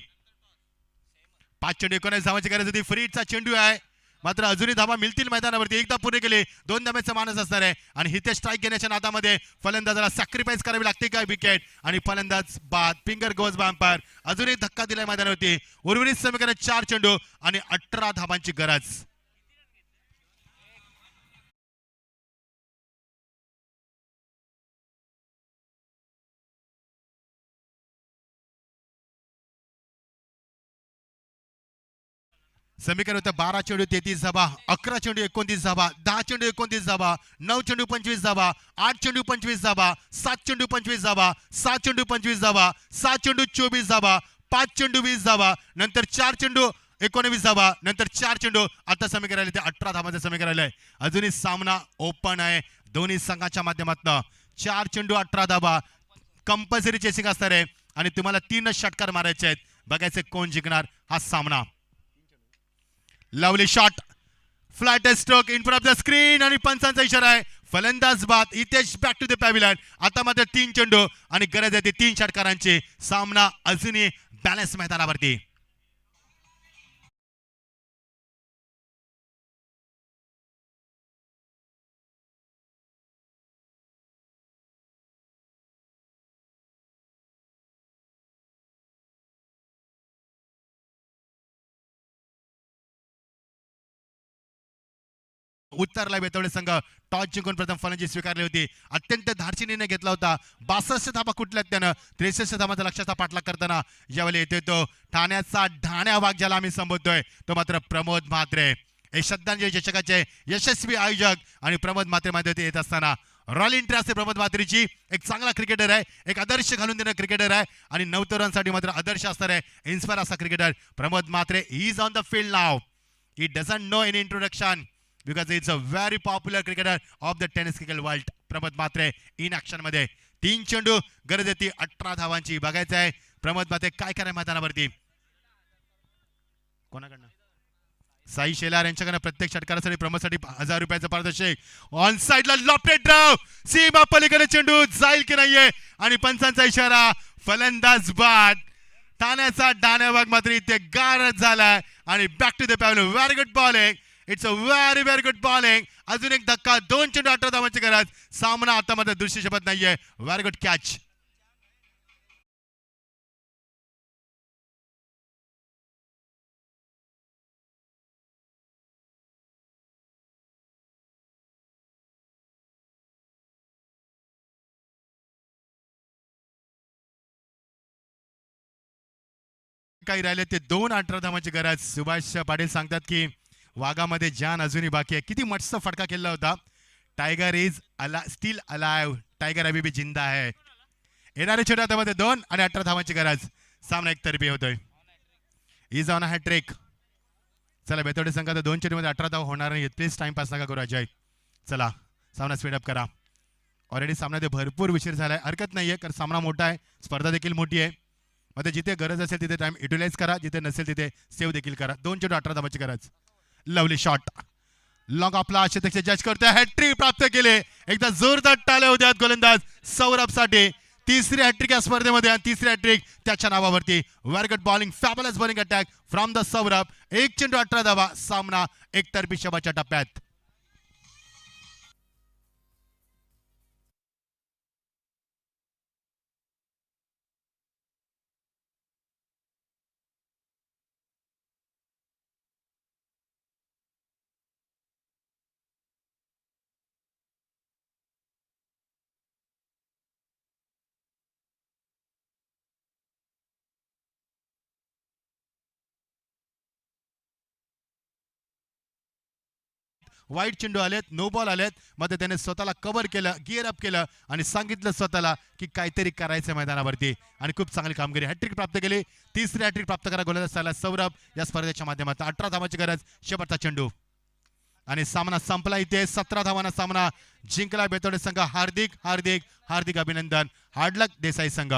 5 चेंडू 19 धावांची गरज होती. फ्री हिटचा चेंडू आहे, मात्र अजूनही धावा मिळतील मैदानावरती. एकदा पूर्ण केले 2 धाब्याचा मानस असणार आहे. आणि हितेश स्ट्राईक घेण्याच्या नादामध्ये फलंदाजाला सॅक्रिफाईस करावी लागते काय विकेट, आणि फलंदाज बाद. Finger goes by. अजूनही धक्का दिलाय मैदानावरती. उर्वरित समीकरण 4 चेंडू आणि 18 धाबांची गरज. समीकरण होतं 12 चेंडू 33 धाबा, 11 चेंडू 29 धाबा, 10 चेंडू 29 धाबा, 9 चेंडू 25 धाबा, 8 चेंडू 25 धाबा, 7 चेंडू 25 धाबा, 6 चेंडू 25 धाबा, 6 चेंडू 24 धाबा, 5 चेंडू 20 धाबा, नंतर 4 चेंडू 19 धाबा, नंतर 4 चेंडू. आता समीकरण आले ते 18 धाबांचं समीकरण आलंय. अजूनही सामना ओपन आहे दोन्ही संघाच्या माध्यमातून. 4 चेंडू 18 धाबा, कंपल्सरी चेसिंग असणार आहे आणि तुम्हाला 3 षटकार मारायचे आहेत. बघायचे कोण जिंकणार हा सामना. Lovely shot, flat stroke in front of the screen आणि पंचांचा इशारा आहे. फलंदाज बाद. Hitesh back to the pavilion. आता मात्र 3 चेंडू आणि गरज आहे 3 षटकारांची. सामना अजूनही बॅलन्स मैदानावरती. उत्तरला बेतवडे संघ टॉस जिंकून प्रथम फलंदाजी स्वीकारली होती. अत्यंत धाडसी निर्णय घेतला होता. 62 धाबा कुठल्यात त्यानं. 63 धाबांचा लक्षाचा पाठलाग करताना ज्यावेळी येतोय तो ठाण्याचा ढाण्या वाघ ज्याला आम्ही संबोधतोय, तो मात्र प्रमोद म्हात्रे. हे श्रद्धांजली चषकाचे यशस्वी आयोजक आणि प्रमोद म्हात्रे मध्ये येत असताना रॉयल एंट्री असते प्रमोद म्हात्रेची. एक चांगला क्रिकेटर आहे, एक आदर्श घालून देणारा क्रिकेटर आहे आणि नवतरुणांसाठी मात्र आदर्श असणार आहे, इन्स्पायर असा cricketer Pramod Mhatre. He is on the field now. He doesn't know any introduction because it's a very popular cricketer of the tennis cricket world. Pramod Mhatre in action मध्ये. 3 चेंडू गरज येते 18 धावांची. बघायचं आहे प्रमोद म्हात्रे काय कराय मैदानावरती. कोणाकडनं साई शेलार यांच्याकडनं प्रत्येक षटकारासाठी प्रमोदसाठी 1000 रुपयाचं पारितोषिक. ऑन साइडला लॉफ्टेड ड्राव, सीमा पलीकडे चेंडू जाईल की नाहीये आणि पंचांचा इशारा. फलंदाज बाद. ठाण्याचा डाण्याबाग मात्र इथे गारच झालाय आणि back to the pavilion. Very good bowling. It's a very very good bowling. अजून एक धक्का. 2 चेंडू 18 धावांची गरज. सामना आता मात्र दृश्य शपथ नाहीये. Very good catch. काही राहिले ते 2 18 धावांची गरज. सुभाष पाटील सांगतात की वाघामध्ये जान अजूनही बाकी आहे. किती मस्त फटका केला होता. Tiger is steel alive. Tiger अभी भी जिंदा है. येणारे छोट्या हातामध्ये 2 आणि 18 धावांची गरज. सामना एकतर्फी होतोय. Is on hattrick. चला बेतवडे संघात 2 चेंडूमध्ये 18 धावा होणार नाही. प्लीज टाइमपास नका करू अजय. चला सामना स्पीडअप करा. ऑलरेडी सामन्यात भरपूर उशीर झालाय. हरकत नाहीये कारण सामना मोठा आहे, स्पर्धा देखील मोठी आहे. मध्ये जिथे गरज असेल तिथे टाइम युटिलाइज करा, जिथे नसेल तिथे सेव्ह देखील करा. 2 चेंडू 18 धावांची गरज. Lovely shot. लॉंग आपला शतक जज करतोय. हॅट्रिक प्राप्त केले. एकदा जोरदार टाळ्या होत्यात गोलंदाज सौरभसाठी. 3री हॅट्रिक या स्पर्धेमध्ये आणि 3री हॅट्रिक त्याच्या नावावरती. Very good bowling, fabulous bowling attack from the Saurabh. 1 चेंडू 18 धावा. सामना एकतर्फी शेवटच्या टप्प्यात. वाईट चेंडू आलेत, नो बॉल आलेत. मध्ये त्याने स्वतःला कव्हर केलं, गिअर अप केलं आणि सांगितलं स्वतःला की काहीतरी करायचं मैदानावरती आणि खूप चांगली कामगिरी. हॅट्रिक प्राप्त केली. तिसरी हॅट्रिक प्राप्त करा गोलंदाज झाला सौरभ या स्पर्धेच्या माध्यमातून. 18 धावांची गरज, शेवटचा चेंडू आणि सामना संपला इथे. 17 धावांना सामना जिंकला बेतोडे संघ. हार्दिक हार्दिक हार्दिक अभिनंदन हार्डलक देसाई संघ.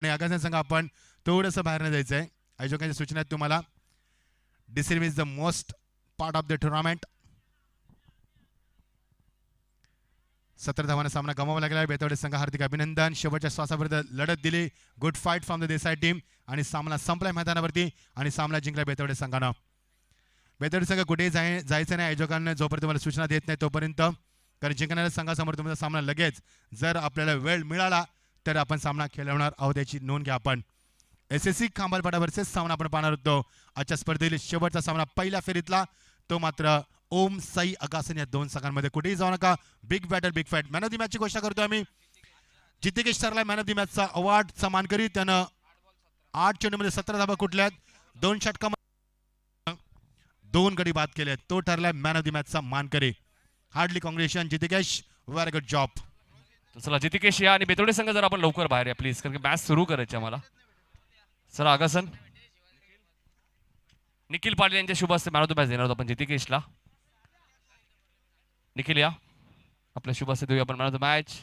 आणि आगामी संघ आपण थोडंसं बाहेर नाही जायचं आहे. आयोजकांच्या सूचना आहेत तुम्हाला. Deserve is the most part of the tournament. 17 धावांना सामना गमावा लागला. बेतवडे संघ हार्दिक अभिनंदन. शेवटच्या श्वासापर्यंत लढत दिली. Good fight from the Desai team आणि सामना संपलाय मैदानावरती आणि सामना जिंकला बेतवडे संघानं. बेतवडे संघ कुठेही जायचं नाही आयोजकांना जोपर्यंत तुम्हाला सूचना देत नाही तोपर्यंत, कारण जिंकणाऱ्या संघासमोर तुमचा सामना लगेच जर आपल्याला वेळ मिळाला तर आपण सामना खेळवणार आहोत याची नोंद घ्या. आपण SSC खांबालपाडा वर्सेस सामना आपण पाहणार होतो. आजच्या स्पर्धेतील शेवटचा सामना पहिल्या फेरीतला तो मात्र ओम साई अगासन या दोन संघांमध्ये. कुठेही जाऊ नका. Big battle big fight. Man of the मॅचची घोषणा करतो आम्ही. जितेश ठरला मॅन ऑफ द मॅचचा अवॉर्डचा मानकरी. त्यानं 8 चेंडूमध्ये 17 धावा कुठल्यात, 2 षटकामध्ये 2 गडी बाद केलेत. तो ठरलाय मॅन ऑफ द मॅचचा मानकरी. Hardly congratulation Jitesh, very good job. तर चला जितिकेश या आणि बेतोडे संघ जर आपण लवकर बाहेर या प्लीज, कारण की मॅच सुरू करायची आम्हाला. चला आगासन निखिल पाटील यांच्या शुभ हस्ते मॅन ऑफ द मॅच देणार होतो आपण जितिकेशला. निखिल या, आपल्या शुभ हस्ते देऊया आपण मॅन ऑफ द मॅच.